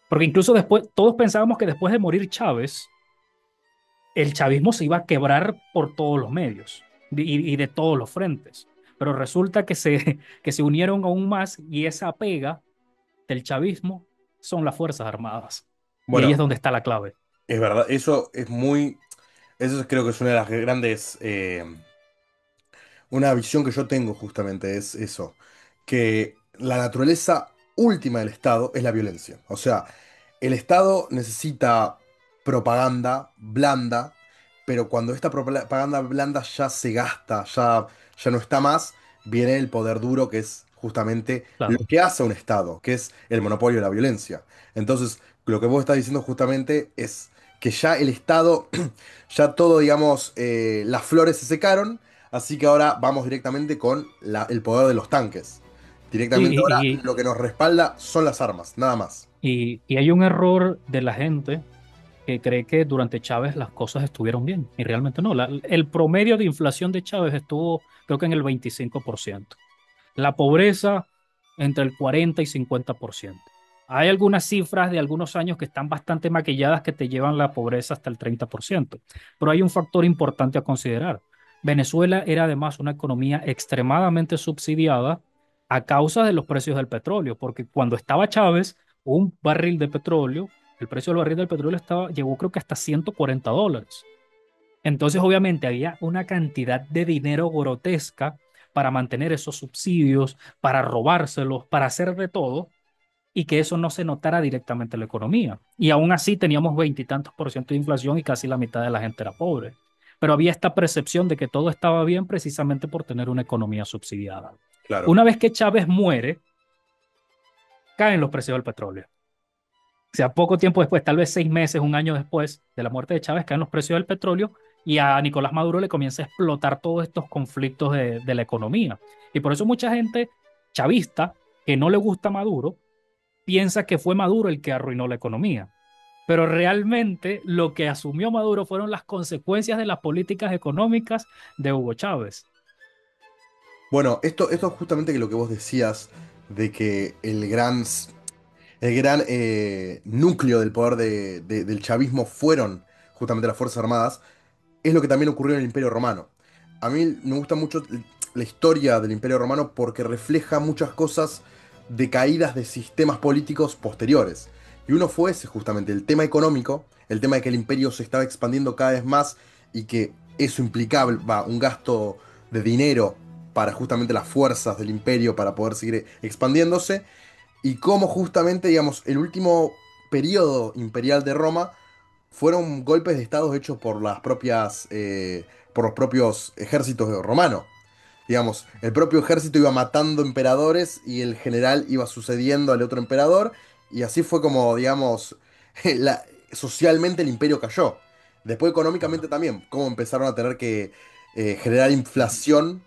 Porque incluso después, todos pensábamos que después de morir Chávez, el chavismo se iba a quebrar por todos los medios y de todos los frentes. Pero resulta que se unieron aún más y esa pega del chavismo son las Fuerzas Armadas. Y ahí Bueno, es donde está la clave. es verdad, eso es muy, eso creo que es una de las grandes, una visión que yo tengo justamente es eso, que la naturaleza última del Estado es la violencia. O sea, el Estado necesita propaganda blanda, pero cuando esta propaganda blanda ya se gasta, ya no está más, viene el poder duro, que es justamente lo Claro. que hace a un Estado, que es el monopolio de la violencia. Entonces, lo que vos estás diciendo justamente es que ya el Estado, ya todo, digamos, las flores se secaron. Así que ahora vamos directamente con el poder de los tanques. Sí, Directamente ahora lo que nos respalda son las armas, nada más. y hay un error de la gente que cree que durante Chávez las cosas estuvieron bien y realmente no. El promedio de inflación de Chávez estuvo creo que en el 25%. La pobreza entre el 40 y 50%. Hay algunas cifras de algunos años que están bastante maquilladas que te llevan la pobreza hasta el 30%. Pero hay un factor importante a considerar. Venezuela era además una economía extremadamente subsidiada a causa de los precios del petróleo, porque cuando estaba Chávez, un barril de petróleo, el precio del barril del petróleo llegó creo que hasta $140. Entonces, obviamente, había una cantidad de dinero grotesca para mantener esos subsidios, para robárselos, para hacer de todo y que eso no se notara directamente en la economía. Y aún así teníamos veintitantos por ciento de inflación y casi la mitad de la gente era pobre. Pero había esta percepción de que todo estaba bien precisamente por tener una economía subsidiada. Claro. Una vez que Chávez muere, caen los precios del petróleo. O sea, poco tiempo después, tal vez 6 meses, un año después de la muerte de Chávez, caen los precios del petróleo y a Nicolás Maduro le comienza a explotar todos estos conflictos de la economía. Y por eso mucha gente chavista que no le gusta Maduro piensa que fue Maduro el que arruinó la economía. Pero realmente lo que asumió Maduro fueron las consecuencias de las políticas económicas de Hugo Chávez. Bueno, esto es justamente que lo que vos decías de que el gran núcleo del poder del chavismo fueron justamente las Fuerzas Armadas, es lo que también ocurrió en el Imperio Romano. A mí me gusta mucho la historia del Imperio Romano porque refleja muchas cosas de caídas de sistemas políticos posteriores. Y uno fue ese justamente, el tema económico, el tema de que el imperio se estaba expandiendo cada vez más y que eso implicaba un gasto de dinero para justamente las fuerzas del imperio para poder seguir expandiéndose. Y cómo justamente, digamos, el último periodo imperial de Roma fueron golpes de estado hechos por los propios ejércitos romanos. Digamos, el propio ejército iba matando emperadores y el general iba sucediendo al otro emperador. Y así fue como, digamos, socialmente el imperio cayó. Después económicamente también, cómo empezaron a tener que generar inflación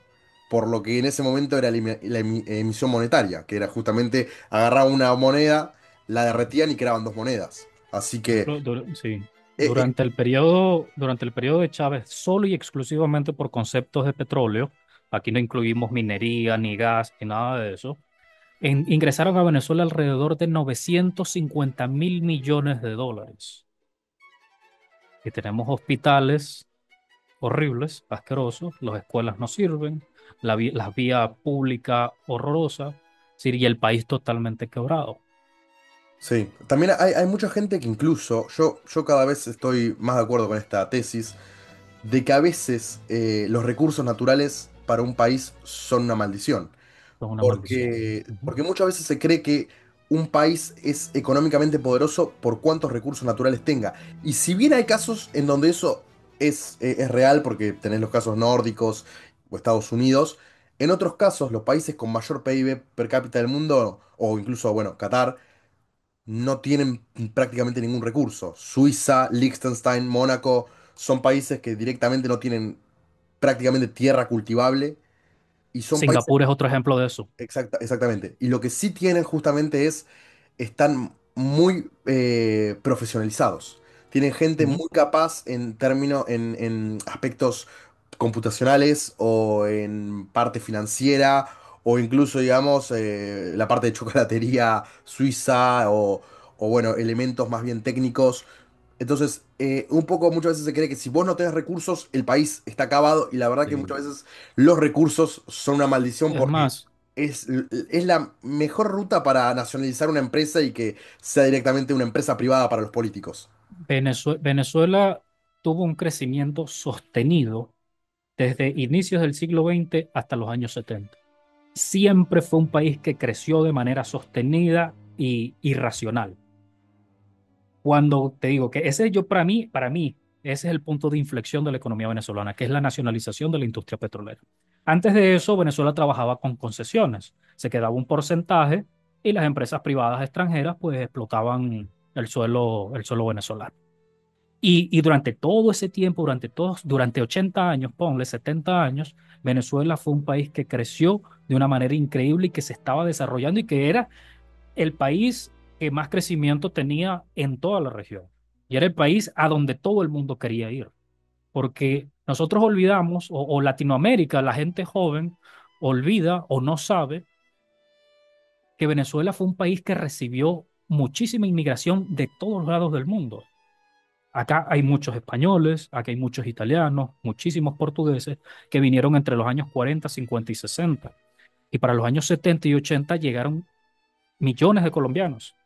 por lo que en ese momento era la emisión monetaria, que era justamente agarrar una moneda, la derretían y creaban dos monedas. Así Por que ejemplo, sí, eh, eh, durante el periodo de Chávez, solo y exclusivamente por conceptos de petróleo, aquí no incluimos minería, ni gas, ni nada de eso, ingresaron a Venezuela alrededor de 950.000 millones de dólares. Y tenemos hospitales horribles, asquerosos, las escuelas no sirven, la vía pública horrorosa, sí, y el país totalmente quebrado. sí, también hay mucha gente que incluso, yo cada vez estoy más de acuerdo con esta tesis, de que a veces los recursos naturales para un país son una maldición. Es una maldición. Ujú. Porque muchas veces se cree que un país es económicamente poderoso por cuántos recursos naturales tenga. Y si bien hay casos en donde eso es real, porque tenés los casos nórdicos o Estados Unidos, en otros casos los países con mayor PIB per cápita del mundo, o incluso, bueno, Qatar, no tienen prácticamente ningún recurso. Suiza, Liechtenstein, Mónaco son países que directamente no tienen prácticamente tierra cultivable y son países. Singapur es otro ejemplo de eso. Exactamente. Y lo que sí tienen justamente están muy profesionalizados. Tienen gente Ujú. muy capaz en aspectos computacionales o en parte financiera o incluso, digamos, la parte de chocolatería suiza o, bueno, elementos más bien técnicos. Entonces, un poco muchas veces se cree que si vos no tenés recursos, el país está acabado y la verdad que Sí. muchas veces los recursos son una maldición Es porque más, es la mejor ruta para nacionalizar una empresa y que sea directamente una empresa privada para los políticos. Venezuela tuvo un crecimiento sostenido desde inicios del siglo XX hasta los años 70. Siempre fue un país que creció de manera sostenida y racional. Cuando te digo que ese yo para mí, ese es el punto de inflexión de la economía venezolana, que es la nacionalización de la industria petrolera. Antes de eso, Venezuela trabajaba con concesiones. Se quedaba un porcentaje y las empresas privadas extranjeras pues explotaban el suelo venezolano. Y durante todo ese tiempo, durante 80 años, ponle 70 años, Venezuela fue un país que creció de una manera increíble y que se estaba desarrollando y que era el país que más crecimiento tenía en toda la región. Y era el país a donde todo el mundo quería ir. Porque nosotros olvidamos, o Latinoamérica, la gente joven, olvida o no sabe que Venezuela fue un país que recibió muchísima inmigración de todos lados del mundo. Acá hay muchos españoles, acá hay muchos italianos, muchísimos portugueses que vinieron entre los años 40, 50 y 60. Y para los años 70 y 80 llegaron millones de colombianos.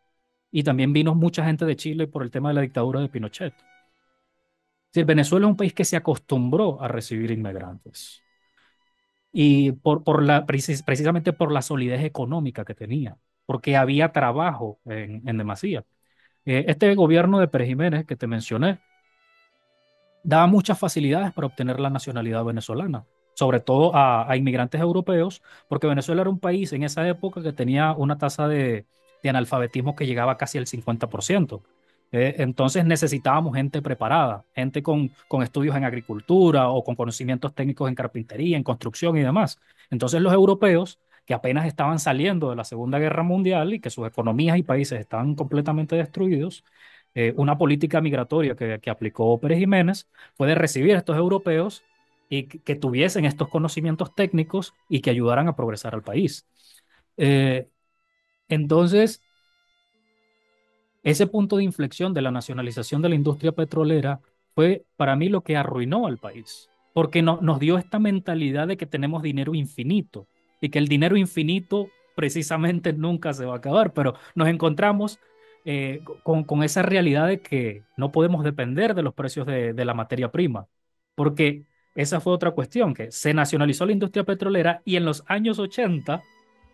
Y también vino mucha gente de Chile por el tema de la dictadura de Pinochet. Es decir, Venezuela es un país que se acostumbró a recibir inmigrantes. Y precisamente por la solidez económica que tenía, porque había trabajo en demasía. Este gobierno de Pérez Jiménez que te mencioné, daba muchas facilidades para obtener la nacionalidad venezolana, sobre todo a inmigrantes europeos, porque Venezuela era un país en esa época que tenía una tasa de analfabetismo que llegaba casi al 50%. Entonces necesitábamos gente preparada, gente con estudios en agricultura o con conocimientos técnicos en carpintería, en construcción y demás. Entonces los europeos, que apenas estaban saliendo de la Segunda Guerra Mundial y que sus economías y países estaban completamente destruidos, una política migratoria que aplicó Pérez Jiménez fue de recibir a estos europeos y que tuviesen estos conocimientos técnicos y que ayudaran a progresar al país. Eh, entonces, ese punto de inflexión de la nacionalización de la industria petrolera fue para mí lo que arruinó al país, porque nos dio esta mentalidad de que tenemos dinero infinito y que el dinero infinito precisamente nunca se va a acabar, pero nos encontramos con esa realidad de que no podemos depender de los precios de la materia prima, porque esa fue otra cuestión, que se nacionalizó la industria petrolera y en los años 80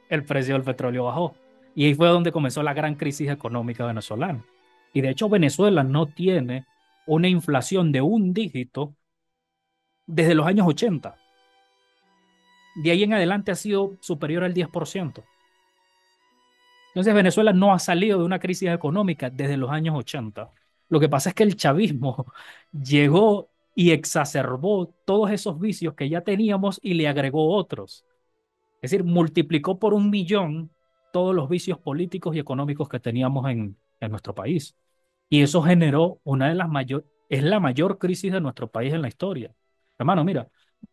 el precio del petróleo bajó. Y ahí fue donde comenzó la gran crisis económica venezolana. Y de hecho Venezuela no tiene una inflación de un dígito desde los años 80. De ahí en adelante ha sido superior al 10%. Entonces Venezuela no ha salido de una crisis económica desde los años 80. Lo que pasa es que el chavismo llegó y exacerbó todos esos vicios que ya teníamos y le agregó otros. Es decir, multiplicó por 1 millón todos los vicios políticos y económicos que teníamos en nuestro país. Y eso generó es la mayor crisis de nuestro país en la historia. Hermano, mira,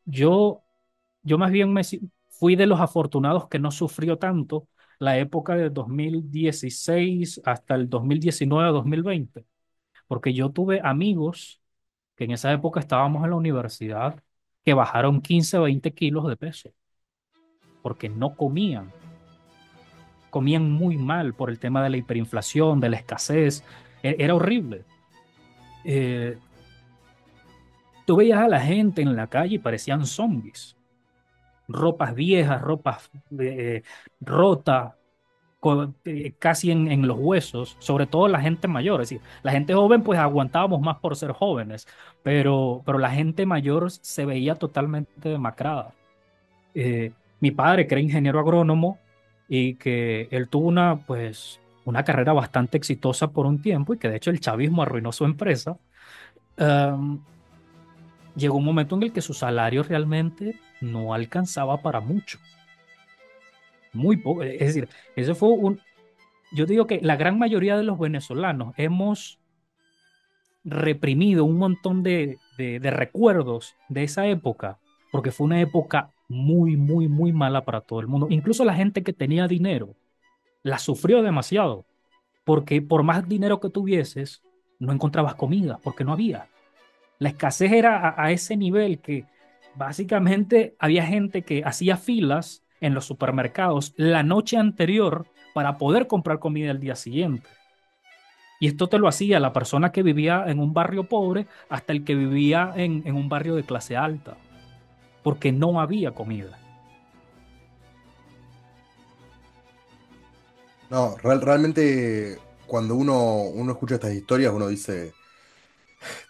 yo, yo más bien fui de los afortunados que no sufrió tanto la época de 2016 hasta el 2019-2020, porque yo tuve amigos que en esa época estábamos en la universidad que bajaron 15, 20 kilos de peso porque no comían muy mal por el tema de la hiperinflación, de la escasez, era horrible. Eh, Tú veías a la gente en la calle y parecían zombies, ropas viejas, ropas rotas, casi en los huesos, sobre todo la gente mayor, es decir, la gente joven pues aguantábamos más por ser jóvenes, pero la gente mayor se veía totalmente demacrada. Mi padre, que era ingeniero agrónomo y que él tuvo una carrera bastante exitosa por un tiempo y que de hecho el chavismo arruinó su empresa, em, llegó un momento en el que su salario realmente no alcanzaba para mucho, muy poco. Es decir, yo digo que la gran mayoría de los venezolanos hemos reprimido un montón de recuerdos de esa época, porque fue una época muy, muy, muy mala para todo el mundo. Incluso la gente que tenía dinero la sufrió demasiado, porque por más dinero que tuvieses, no encontrabas comida porque no había. La escasez era a ese nivel que básicamente había gente que hacía filas en los supermercados la noche anterior para poder comprar comida el día siguiente. Y esto te lo hacía la persona que vivía en un barrio pobre hasta el que vivía en un barrio de clase alta, porque no había comida. No, realmente cuando uno escucha estas historias, uno dice,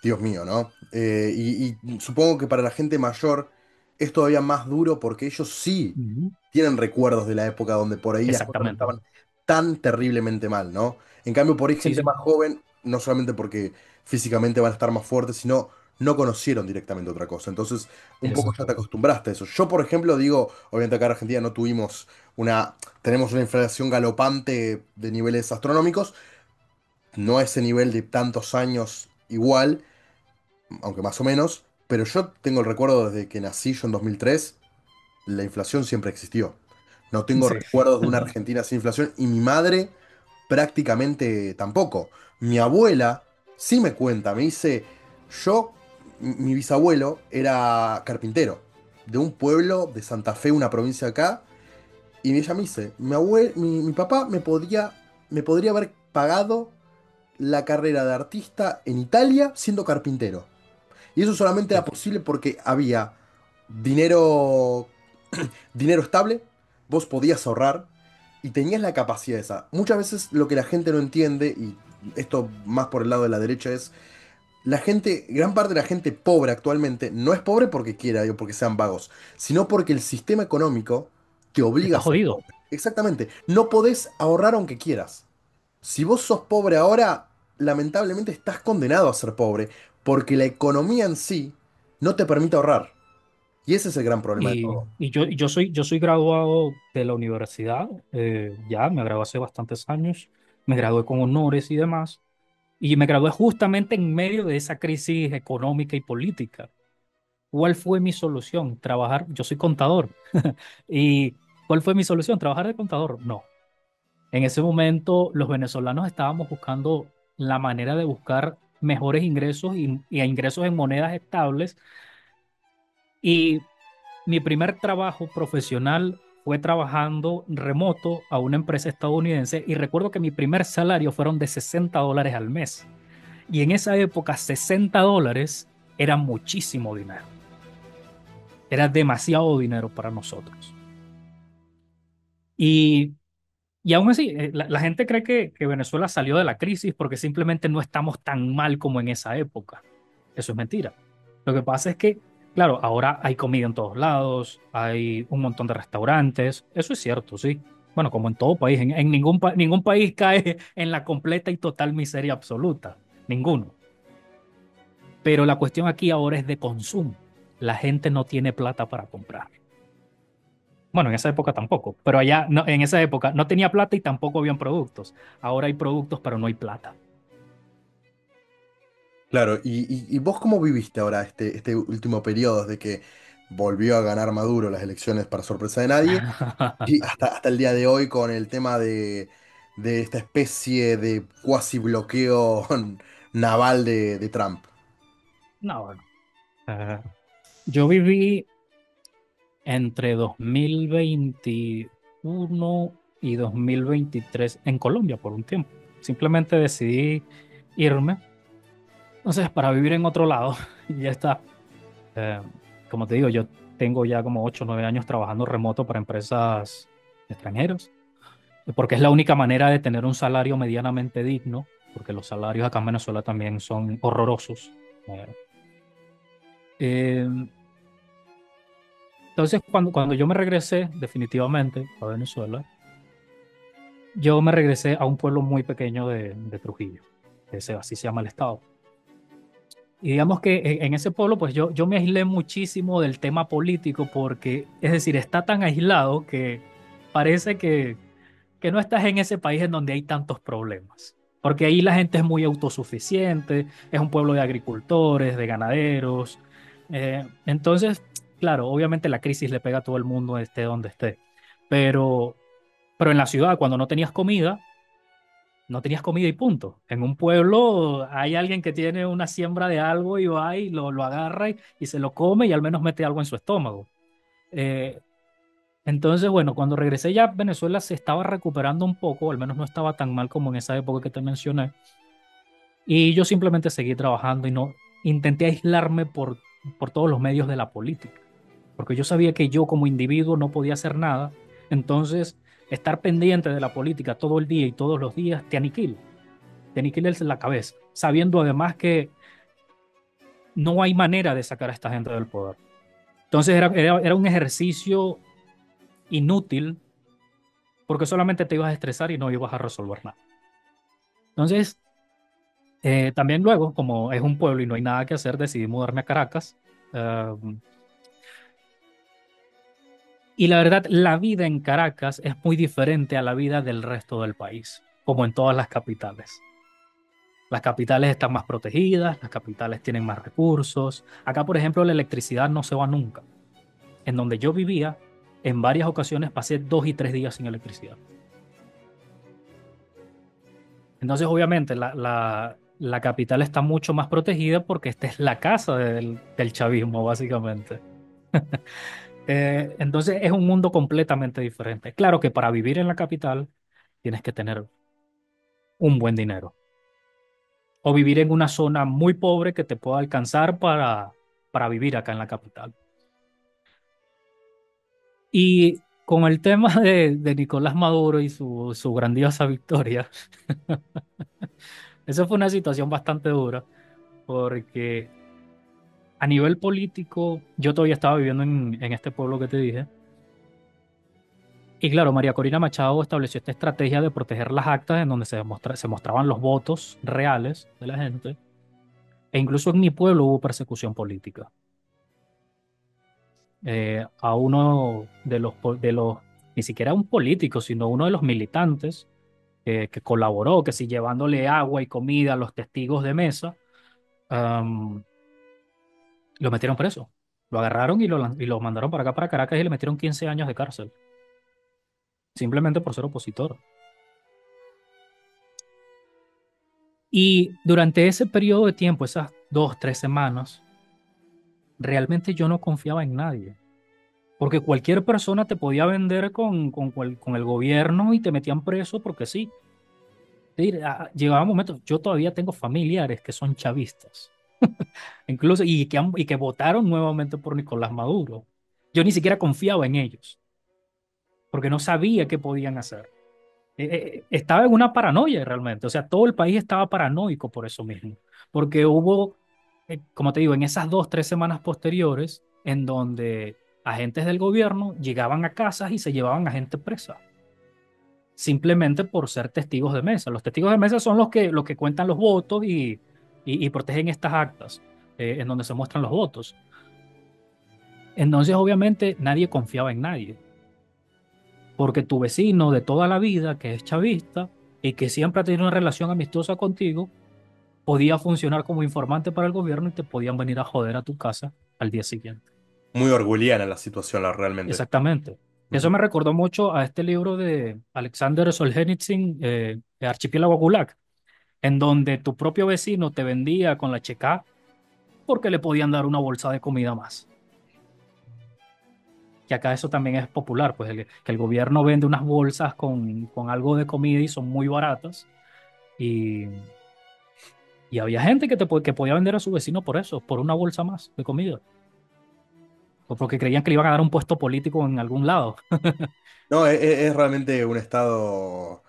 Dios mío, ¿no? Y supongo que para la gente mayor es todavía más duro porque ellos sí Ujú. tienen recuerdos de la época donde por ahí las cosas no Exactamente. estaban tan terriblemente mal, ¿no? En cambio, por ahí Sí, gente sí, más joven, no solamente porque físicamente van a estar más fuertes, sino no conocieron directamente otra cosa. Entonces, un poco ya te exacto. acostumbraste a eso. Yo, por ejemplo, digo, obviamente acá en Argentina no tuvimos tenemos una inflación galopante de niveles astronómicos, no a ese nivel de tantos años igual, aunque más o menos, pero yo tengo el recuerdo desde que nací yo en 2003, la inflación siempre existió. No tengo Sí. recuerdos de una Argentina sin inflación y mi madre prácticamente tampoco. Mi abuela sí me cuenta, me dice, yo, mi bisabuelo era carpintero de un pueblo de Santa Fe, una provincia acá, y ella me dice, mi papá me podría haber pagado la carrera de artista en Italia siendo carpintero. Y eso solamente era Sí. posible porque había dinero, dinero estable, vos podías ahorrar y tenías la capacidad esa. Muchas veces lo que la gente no entiende, y esto más por el lado de la derecha, es la gente, gran parte de la gente pobre actualmente no es pobre porque quiera o porque sean vagos, sino porque el sistema económico te obliga Está a ser jodido. pobre. Exactamente, no podés ahorrar aunque quieras. Si vos sos pobre ahora, lamentablemente estás condenado a ser pobre, porque la economía en sí no te permite ahorrar. Y ese es el gran problema de todo. Y yo soy graduado de la universidad, ya me gradué hace bastantes años, me gradué con honores y demás, y me gradué justamente en medio de esa crisis económica y política. ¿Cuál fue mi solución? Trabajar, yo soy contador, ¿y cuál fue mi solución? ¿Trabajar de contador? No. En ese momento los venezolanos estábamos buscando la manera de buscar mejores ingresos y ingresos en monedas estables, y mi primer trabajo profesional fue trabajando remoto a una empresa estadounidense y recuerdo que mi primer salario fueron de $60 al mes. Y en esa época $60 era muchísimo dinero. Era demasiado dinero para nosotros. Y, y aún así, la gente cree que Venezuela salió de la crisis porque simplemente no estamos tan mal como en esa época. Eso es mentira. Lo que pasa es que, claro, ahora hay comida en todos lados, hay un montón de restaurantes. Eso es cierto, sí. Bueno, como en todo país, en ningún país cae en la completa y total miseria absoluta. Ninguno. Pero la cuestión aquí ahora es de consumo. La gente no tiene plata para comprar. Bueno, en esa época tampoco, pero allá no, en esa época no tenía plata y tampoco habían productos. Ahora hay productos, pero no hay plata. Claro, y vos cómo viviste ahora este último periodo desde que volvió a ganar Maduro las elecciones para sorpresa de nadie y hasta el día de hoy con el tema de esta especie de cuasi bloqueo naval de Trump? No, bueno. Yo viví entre 2021 y 2023 en Colombia por un tiempo. Simplemente decidí irme, entonces, para vivir en otro lado y ya está. Eh, Como te digo, yo tengo ya como 8 o 9 años trabajando remoto para empresas extranjeras, porque es la única manera de tener un salario medianamente digno, porque los salarios acá en Venezuela también son horrorosos. Eh, eh, entonces, cuando yo me regresé definitivamente a Venezuela, yo me regresé a un pueblo muy pequeño de Trujillo, así se llama el estado. Y digamos que en ese pueblo, pues yo me aislé muchísimo del tema político porque, es decir, está tan aislado que parece que no estás en ese país en donde hay tantos problemas. Porque ahí la gente es muy autosuficiente, es un pueblo de agricultores, de ganaderos. Entonces, claro, obviamente la crisis le pega a todo el mundo, esté donde esté. Pero, pero en la ciudad, cuando no tenías comida, no tenías comida y punto. En un pueblo hay alguien que tiene una siembra de algo y va y lo agarra y se lo come y al menos mete algo en su estómago. Eh, entonces, bueno, cuando regresé ya, Venezuela se estaba recuperando un poco, al menos no estaba tan mal como en esa época que te mencioné. Y yo simplemente seguí trabajando y no intenté aislarme por todos los medios de la política, porque yo sabía que yo como individuo no podía hacer nada. Entonces, estar pendiente de la política todo el día y todos los días te aniquila la cabeza, sabiendo además que no hay manera de sacar a esta gente del poder. Entonces era un ejercicio inútil porque solamente te ibas a estresar y no ibas a resolver nada. Entonces, también luego, como es un pueblo y no hay nada que hacer, decidí mudarme a Caracas. Eh, y la verdad, la vida en Caracas es muy diferente a la vida del resto del país, como en todas las capitales. Las capitales están más protegidas, las capitales tienen más recursos. Acá, por ejemplo, la electricidad no se va nunca. En donde yo vivía, en varias ocasiones pasé 2 y 3 días sin electricidad. Entonces, obviamente, la capital está mucho más protegida porque esta es la casa del chavismo, básicamente. Entonces, es un mundo completamente diferente. Claro que para vivir en la capital tienes que tener un buen dinero o vivir en una zona muy pobre que te pueda alcanzar para vivir acá en la capital. Y con el tema de Nicolás Maduro y su grandiosa victoria, eso fue una situación bastante dura porque a nivel político yo todavía estaba viviendo en este pueblo que te dije. Y claro, María Corina Machado estableció esta estrategia de proteger las actas en donde se mostraban los votos reales de la gente. E incluso en mi pueblo hubo persecución política. A uno de los, ni siquiera un político, sino uno de los militantes que colaboró, que si llevándole agua y comida a los testigos de mesa, am, lo metieron preso. Lo agarraron y lo mandaron para acá, para Caracas, y le metieron 15 años de cárcel, simplemente por ser opositor. Y durante ese periodo de tiempo, esas 2, 3 semanas, realmente yo no confiaba en nadie, porque cualquier persona te podía vender con el gobierno y te metían preso porque sí. Sí, llegaba un momento, yo todavía tengo familiares que son chavistas, incluso y que votaron nuevamente por Nicolás Maduro. Yo ni siquiera confiaba en ellos, porque no sabía qué podían hacer. Estaba en una paranoia realmente, o sea, todo el país estaba paranoico por eso mismo, porque hubo, como te digo, en esas 2, 3 semanas posteriores, en donde agentes del gobierno llegaban a casas y se llevaban a gente presa, simplemente por ser testigos de mesa. Los testigos de mesa son los que cuentan los votos y protegen estas actas, en donde se muestran los votos. Entonces, obviamente, nadie confiaba en nadie, porque tu vecino de toda la vida, que es chavista y que siempre ha tenido una relación amistosa contigo, podía funcionar como informante para el gobierno y te podían venir a joder a tu casa al día siguiente. Muy orwelliana la situación, realmente. Exactamente. Eso Ujú. me recordó mucho a este libro de Alexander Solzhenitsyn, Archipiélago Gulag, en donde tu propio vecino te vendía con la checa porque le podían dar una bolsa de comida más. Que acá eso también es popular, pues que el gobierno vende unas bolsas con algo de comida y son muy baratas. Y, y había gente que podía vender a su vecino por eso, por una bolsa más de comida. O porque creían que le iban a dar un puesto político en algún lado. No, es realmente un estado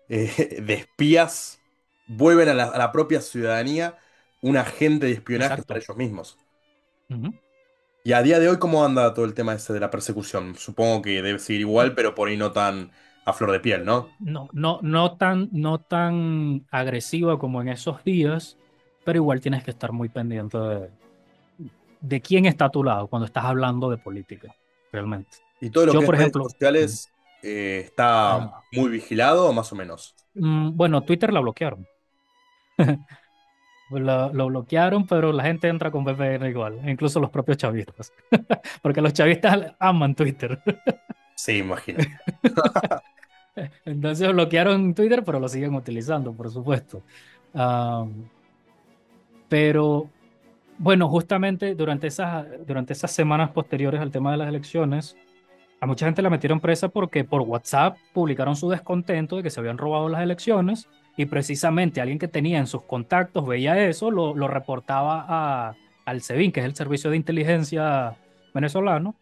de espías. Vuelven a la propia ciudadanía un agente de espionaje para Exacto. ellos mismos. Ujú. Y a día de hoy, ¿cómo anda todo el tema ese de la persecución? Supongo que debe seguir igual, pero por ahí no tan a flor de piel, ¿no? No, no, no tan agresiva como en esos días, pero igual tienes que estar muy pendiente de quién está a tu lado cuando estás hablando de política, realmente. Y todo lo Yo, que es por redes ejemplo, sociales está ah, muy vigilado, más o menos. bueno, Twitter la bloquearon. Lo bloquearon, pero la gente entra con VPN igual, incluso los propios chavistas, porque los chavistas aman Twitter. Sí, imagino. Entonces bloquearon Twitter, pero lo siguen utilizando, por supuesto. Am, pero bueno, justamente durante esas semanas posteriores al tema de las elecciones, a mucha gente la metieron presa porque por WhatsApp publicaron su descontento de que se habían robado las elecciones y precisamente alguien que tenía en sus contactos veía eso, lo reportaba al SEBIN, que es el Servicio de Inteligencia venezolano,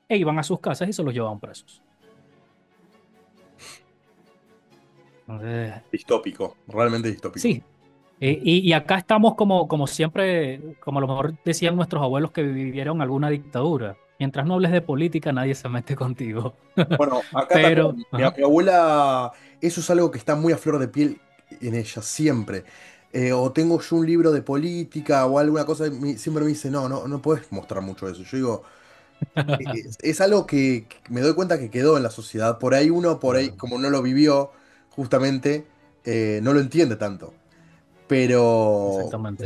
e iban a sus casas y se los llevaban presos. Entonces, Distópico, realmente distópico. sí. Y acá estamos como siempre, como a lo mejor decían nuestros abuelos que vivieron alguna dictadura. Mientras no hables de política, nadie se mete contigo. Bueno, acá también, Pero, mi, ajá. mi abuela, eso es algo que está muy a flor de piel en ella, siempre. O tengo yo un libro de política o alguna cosa, siempre me dice, no, no, no puedes mostrar mucho eso. Yo digo, es algo que me doy cuenta que quedó en la sociedad. Por ahí uno, por ahí, Claro, como no lo vivió, justamente, no lo entiende tanto. Pero exactamente.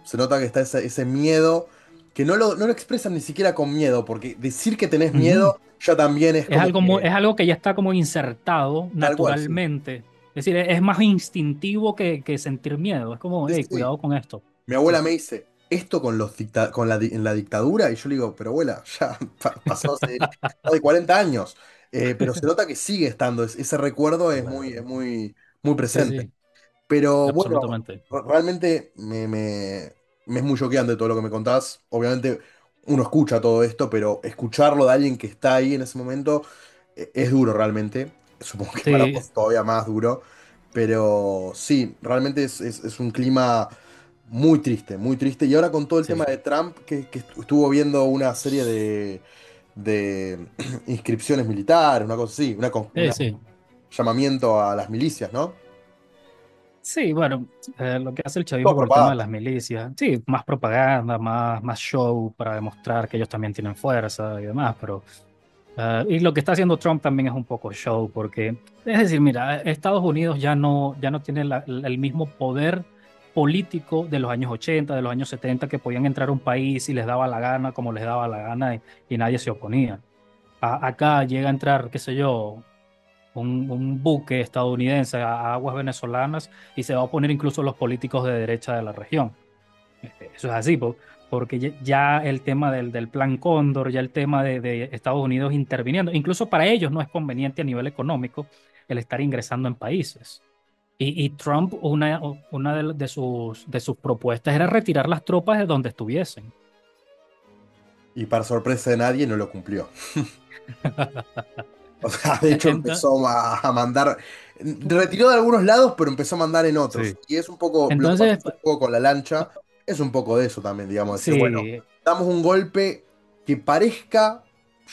se nota que está ese miedo, que no lo expresan ni siquiera con miedo, porque decir que tenés Ujú. miedo ya también es Es como algo que, es algo que ya está como insertado tal cual, sí. naturalmente. Es decir, es más instintivo que sentir miedo. Es como, Sí, hey, sí, sí. cuidado con esto. Mi Sí, abuela me sí. dice, esto con en la dictadura, y yo le digo, pero abuela, ya pasó hace más de 40 años. Pero se nota que sigue estando, ese recuerdo Claro. es muy, muy Sí, presente. sí, Pero bueno, absolutamente. realmente me es muy choqueante todo lo que me contás. Obviamente uno escucha todo esto, pero escucharlo de alguien que está ahí en ese momento es duro realmente. Supongo que para Sí, vos todavía más duro. Pero sí, realmente es un clima muy triste, muy triste. Y ahora con todo el tema sí, de Trump, que estuvo viendo una serie de inscripciones militares, una cosa así, sí, sí. llamamiento a las milicias, ¿no? Sí, bueno, lo que hace el chavismo Todo con el tema de propaganda. las milicias, sí, más propaganda, más show para demostrar que ellos también tienen fuerza y demás, pero y lo que está haciendo Trump también es un poco show, porque es decir, mira, Estados Unidos ya no tiene el mismo poder político de los años 80, de los años 70, que podían entrar a un país y les daba la gana, como les daba la gana, y nadie se oponía. Acá llega a entrar, qué sé yo, un buque estadounidense a aguas venezolanas y se va a oponer incluso los políticos de derecha de la región. Eso es así, porque ya el tema del Plan Cóndor, ya el tema de Estados Unidos interviniendo, incluso para ellos no es conveniente a nivel económico el estar ingresando en países. Y Trump, una de sus propuestas era retirar las tropas de donde estuviesen. Y para sorpresa de nadie no lo cumplió. O sea, de hecho Entonces, empezó a mandar, retiró de algunos lados, pero empezó a mandar en otros. sí. Y es un poco, lo que pasó Entonces, hace poco con la lancha, es un poco de eso también, digamos, decir, bueno, sí, damos un golpe que parezca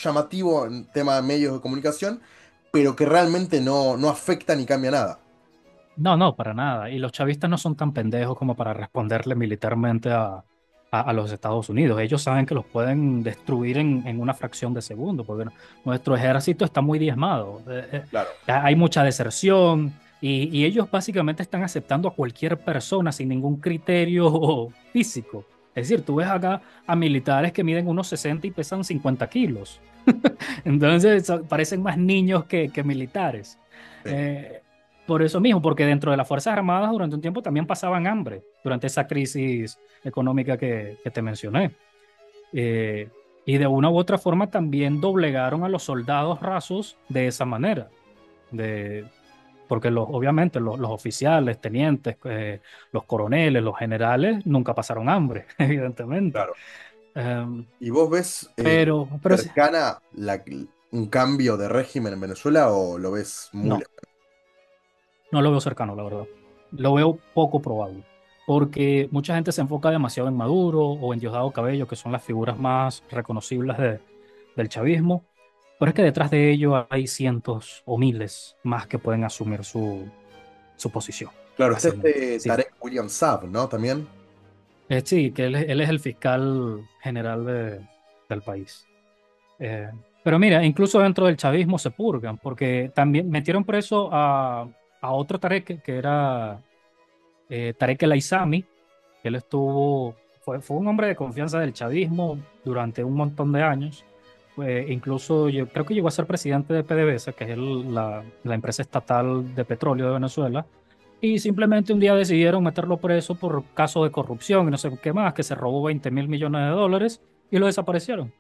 llamativo en tema de medios de comunicación, pero que realmente no afecta ni cambia nada. no, no, para nada. Y los chavistas no son tan pendejos como para responderle militarmente a los Estados Unidos. Ellos saben que los pueden destruir en una fracción de segundo, porque nuestro ejército está muy diezmado. Claro. Hay mucha deserción y ellos básicamente están aceptando a cualquier persona sin ningún criterio físico. Es decir, tú ves acá a militares que miden unos 60 y pesan 50 kilos. Entonces parecen más niños que militares. Sí. Eh, por eso mismo, porque dentro de las Fuerzas Armadas durante un tiempo también pasaban hambre, durante esa crisis económica que te mencioné. Eh, y de una u otra forma también doblegaron a los soldados rasos de esa manera. De, porque obviamente los oficiales, tenientes, los coroneles, los generales nunca pasaron hambre, evidentemente. Claro. Em, ¿Y vos ves pero sí, cercana un cambio de régimen en Venezuela o lo ves muy no. lejano? No lo veo cercano, la verdad. Lo veo poco probable, porque mucha gente se enfoca demasiado en Maduro o en Diosdado Cabello, que son las figuras más reconocibles del chavismo, pero es que detrás de ello hay cientos o miles más que pueden asumir su posición, Claro, está fácilmente. este Sí, Tarek William Saab, ¿no? También. sí, que él es el fiscal general del país. Eh, pero mira, incluso dentro del chavismo se purgan, porque también metieron preso a otro Tarek que era Tarek El Aissami, que él fue un hombre de confianza del chavismo durante un montón de años, incluso yo creo que llegó a ser presidente de PDVSA, que es la empresa estatal de petróleo de Venezuela, y simplemente un día decidieron meterlo preso por caso de corrupción y no sé qué más, que se robó 20.000 millones de dólares y lo desaparecieron.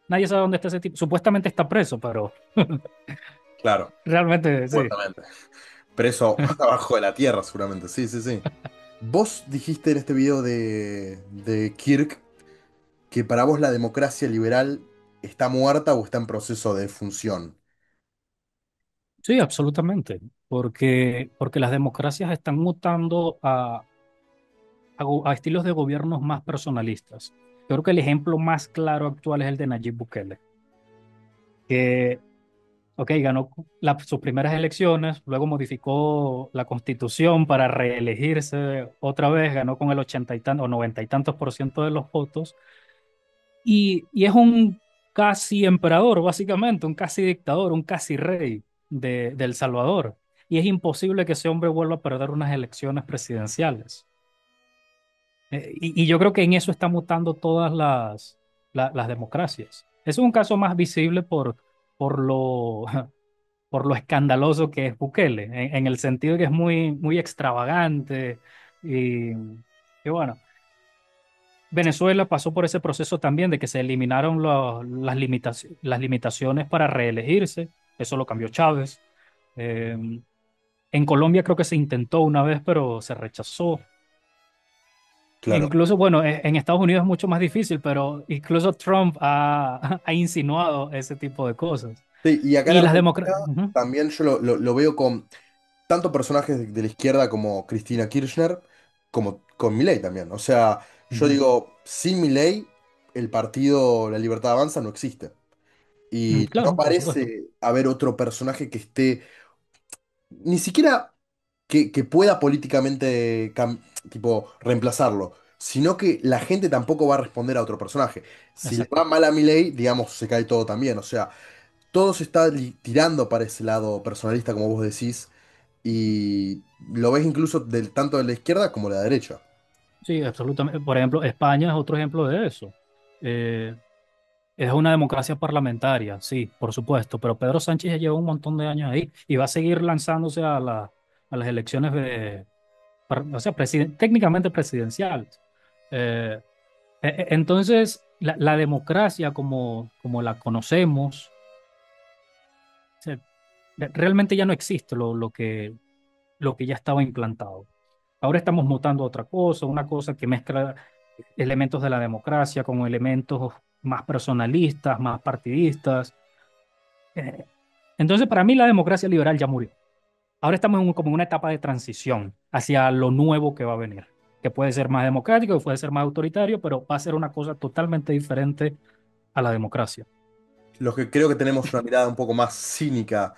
Nadie sabe dónde está ese tipo. Supuestamente está preso, pero Claro, realmente sí. fuertemente. Preso abajo de la tierra, seguramente. Sí, sí, sí. Vos dijiste en este video de Kirk que para vos la democracia liberal está muerta o está en proceso de función. Sí, absolutamente. Porque las democracias están mutando a estilos de gobiernos más personalistas. Yo creo que el ejemplo más claro actual es el de Nayib Bukele, que, ok, ganó sus primeras elecciones, luego modificó la constitución para reelegirse otra vez, ganó con el 80 y tantos o 90 y tantos por ciento de los votos, y es un casi emperador, básicamente, un casi dictador, un casi rey de El Salvador. Y es imposible que ese hombre vuelva a perder unas elecciones presidenciales. Y yo creo que en eso están mutando todas las democracias. Es un caso más visible por lo, por lo escandaloso que es Bukele, en el sentido de que es muy, muy extravagante. Y, y bueno, Venezuela pasó por ese proceso también de que se eliminaron las limitaciones para reelegirse. Eso lo cambió Chávez. Eh, en Colombia creo que se intentó una vez, pero se rechazó. Claro. Incluso, bueno, en Estados Unidos es mucho más difícil, pero incluso Trump ha insinuado ese tipo de cosas. Sí, y acá en Y las Argentina democracias... también yo lo veo con tanto personajes de la izquierda como Cristina Kirchner, como con Milei también. O sea, yo digo, sin Milei, el partido La Libertad Avanza no existe. Y no Claro, por supuesto. parece haber otro personaje que esté, ni siquiera que pueda políticamente, tipo, reemplazarlo, sino que la gente tampoco va a responder a otro personaje. Si le va Exacto. mal a Milei, digamos, se cae todo también. O sea, todo se está tirando para ese lado personalista, como vos decís, y lo ves incluso tanto de la izquierda como de la derecha. Sí, absolutamente. Por ejemplo, España es otro ejemplo de eso. Eh, es una democracia parlamentaria, sí, por supuesto, pero Pedro Sánchez ya lleva un montón de años ahí y va a seguir lanzándose a las elecciones o sea, técnicamente presidenciales. Eh, entonces, la democracia como la conocemos, o sea, realmente ya no existe lo que ya estaba implantado. Ahora estamos mutando a otra cosa, una cosa que mezcla elementos de la democracia con elementos más personalistas, más partidistas. Eh, Entonces, para mí la democracia liberal ya murió. Ahora estamos como en una etapa de transición hacia lo nuevo que va a venir, que puede ser más democrático, que puede ser más autoritario, pero va a ser una cosa totalmente diferente a la democracia. Los que creo que tenemos una mirada un poco más cínica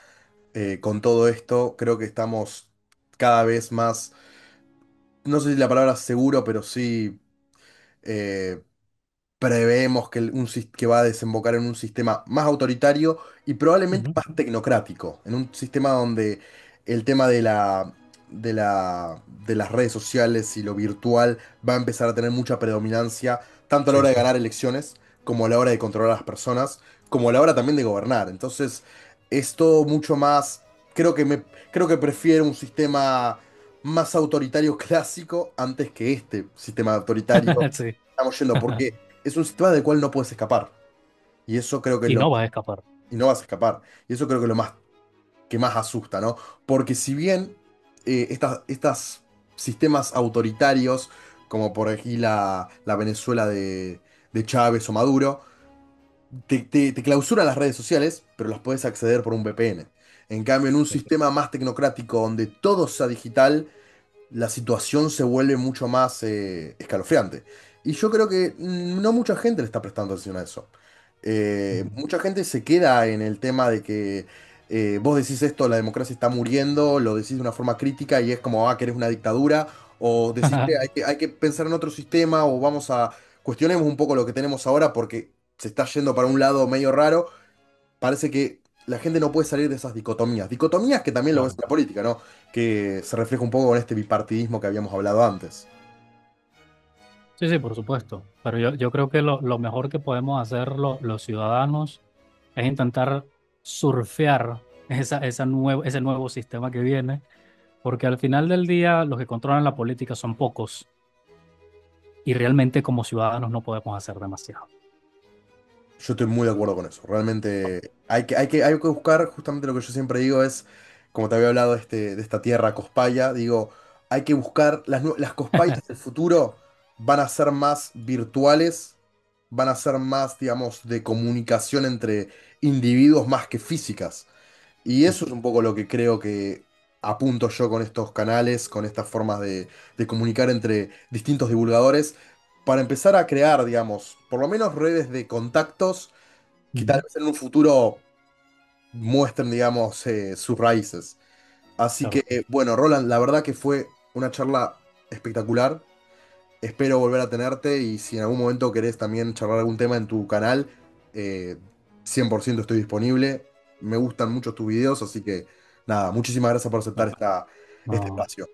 con todo esto, creo que estamos cada vez más, no sé si la palabra seguro, pero sí eh, preveemos que, que va a desembocar en un sistema más autoritario y probablemente Ujú. más tecnocrático, en un sistema donde el tema de las redes sociales y lo virtual va a empezar a tener mucha predominancia, tanto a la Sí, hora de sí. ganar elecciones, como a la hora de controlar a las personas, como a la hora también de gobernar. Entonces, es todo mucho más, creo que creo que prefiero un sistema más autoritario clásico antes que este sistema autoritario Sí. estamos yendo, porque es un sistema del cual no puedes escapar. Y eso creo que es Y lo, no va a escapar. y no vas a escapar. Y eso creo que es lo más que más asusta, ¿no? Porque si bien estas sistemas autoritarios, como por aquí la Venezuela de Chávez o Maduro, te clausuran las redes sociales, pero las puedes acceder por un VPN. En cambio, en un Sí, sí. sistema más tecnocrático donde todo sea digital, la situación se vuelve mucho más escalofriante. Y yo creo que no mucha gente le está prestando atención a eso. Ujú. Mucha gente se queda en el tema de que vos decís esto, la democracia está muriendo, lo decís de una forma crítica y es como, que eres una dictadura, o decís que hay que pensar en otro sistema, o vamos a cuestionemos un poco lo que tenemos ahora porque se está yendo para un lado medio raro. Parece que la gente no puede salir de esas dicotomías. Dicotomías que también lo ves Claro. en la política, ¿no? Que se refleja un poco con este bipartidismo que habíamos hablado antes. Sí, sí, por supuesto. Pero yo creo que lo mejor que podemos hacer los ciudadanos es intentar surfear ese nuevo sistema que viene, porque al final del día los que controlan la política son pocos y realmente como ciudadanos no podemos hacer demasiado. Yo estoy muy de acuerdo con eso. Realmente hay que buscar, justamente lo que yo siempre digo es, como te había hablado de esta tierra cospaya, digo, hay que buscar, las cospayas del futuro van a ser más virtuales, van a ser más, digamos, de comunicación entre individuos más que físicas. Y eso es un poco lo que creo que apunto yo con estos canales, con estas formas de comunicar entre distintos divulgadores, para empezar a crear, digamos, por lo menos redes de contactos que tal Ujú. vez en un futuro muestren, digamos, sus raíces. Así que, Claro. bueno, Roland, la verdad que fue una charla espectacular. Espero volver a tenerte y si en algún momento querés también charlar algún tema en tu canal, eh, 100% estoy disponible. Me gustan mucho tus videos, así que nada, muchísimas gracias por aceptar este No, espacio.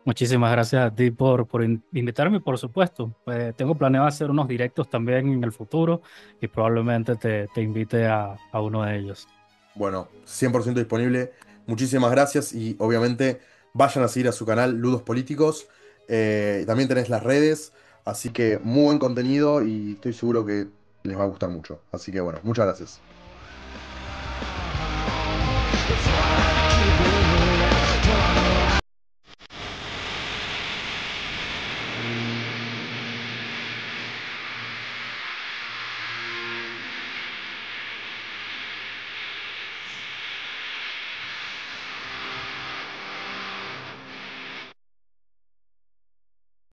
muchísimas gracias a ti por invitarme, por supuesto. Tengo planeado hacer unos directos también en el futuro y probablemente te invite a uno de ellos. Bueno, 100% disponible. Muchísimas gracias y obviamente vayan a seguir a su canal Ludos Políticos. También tenés las redes, así que muy buen contenido y estoy seguro que les va a gustar mucho. Así que bueno, muchas gracias.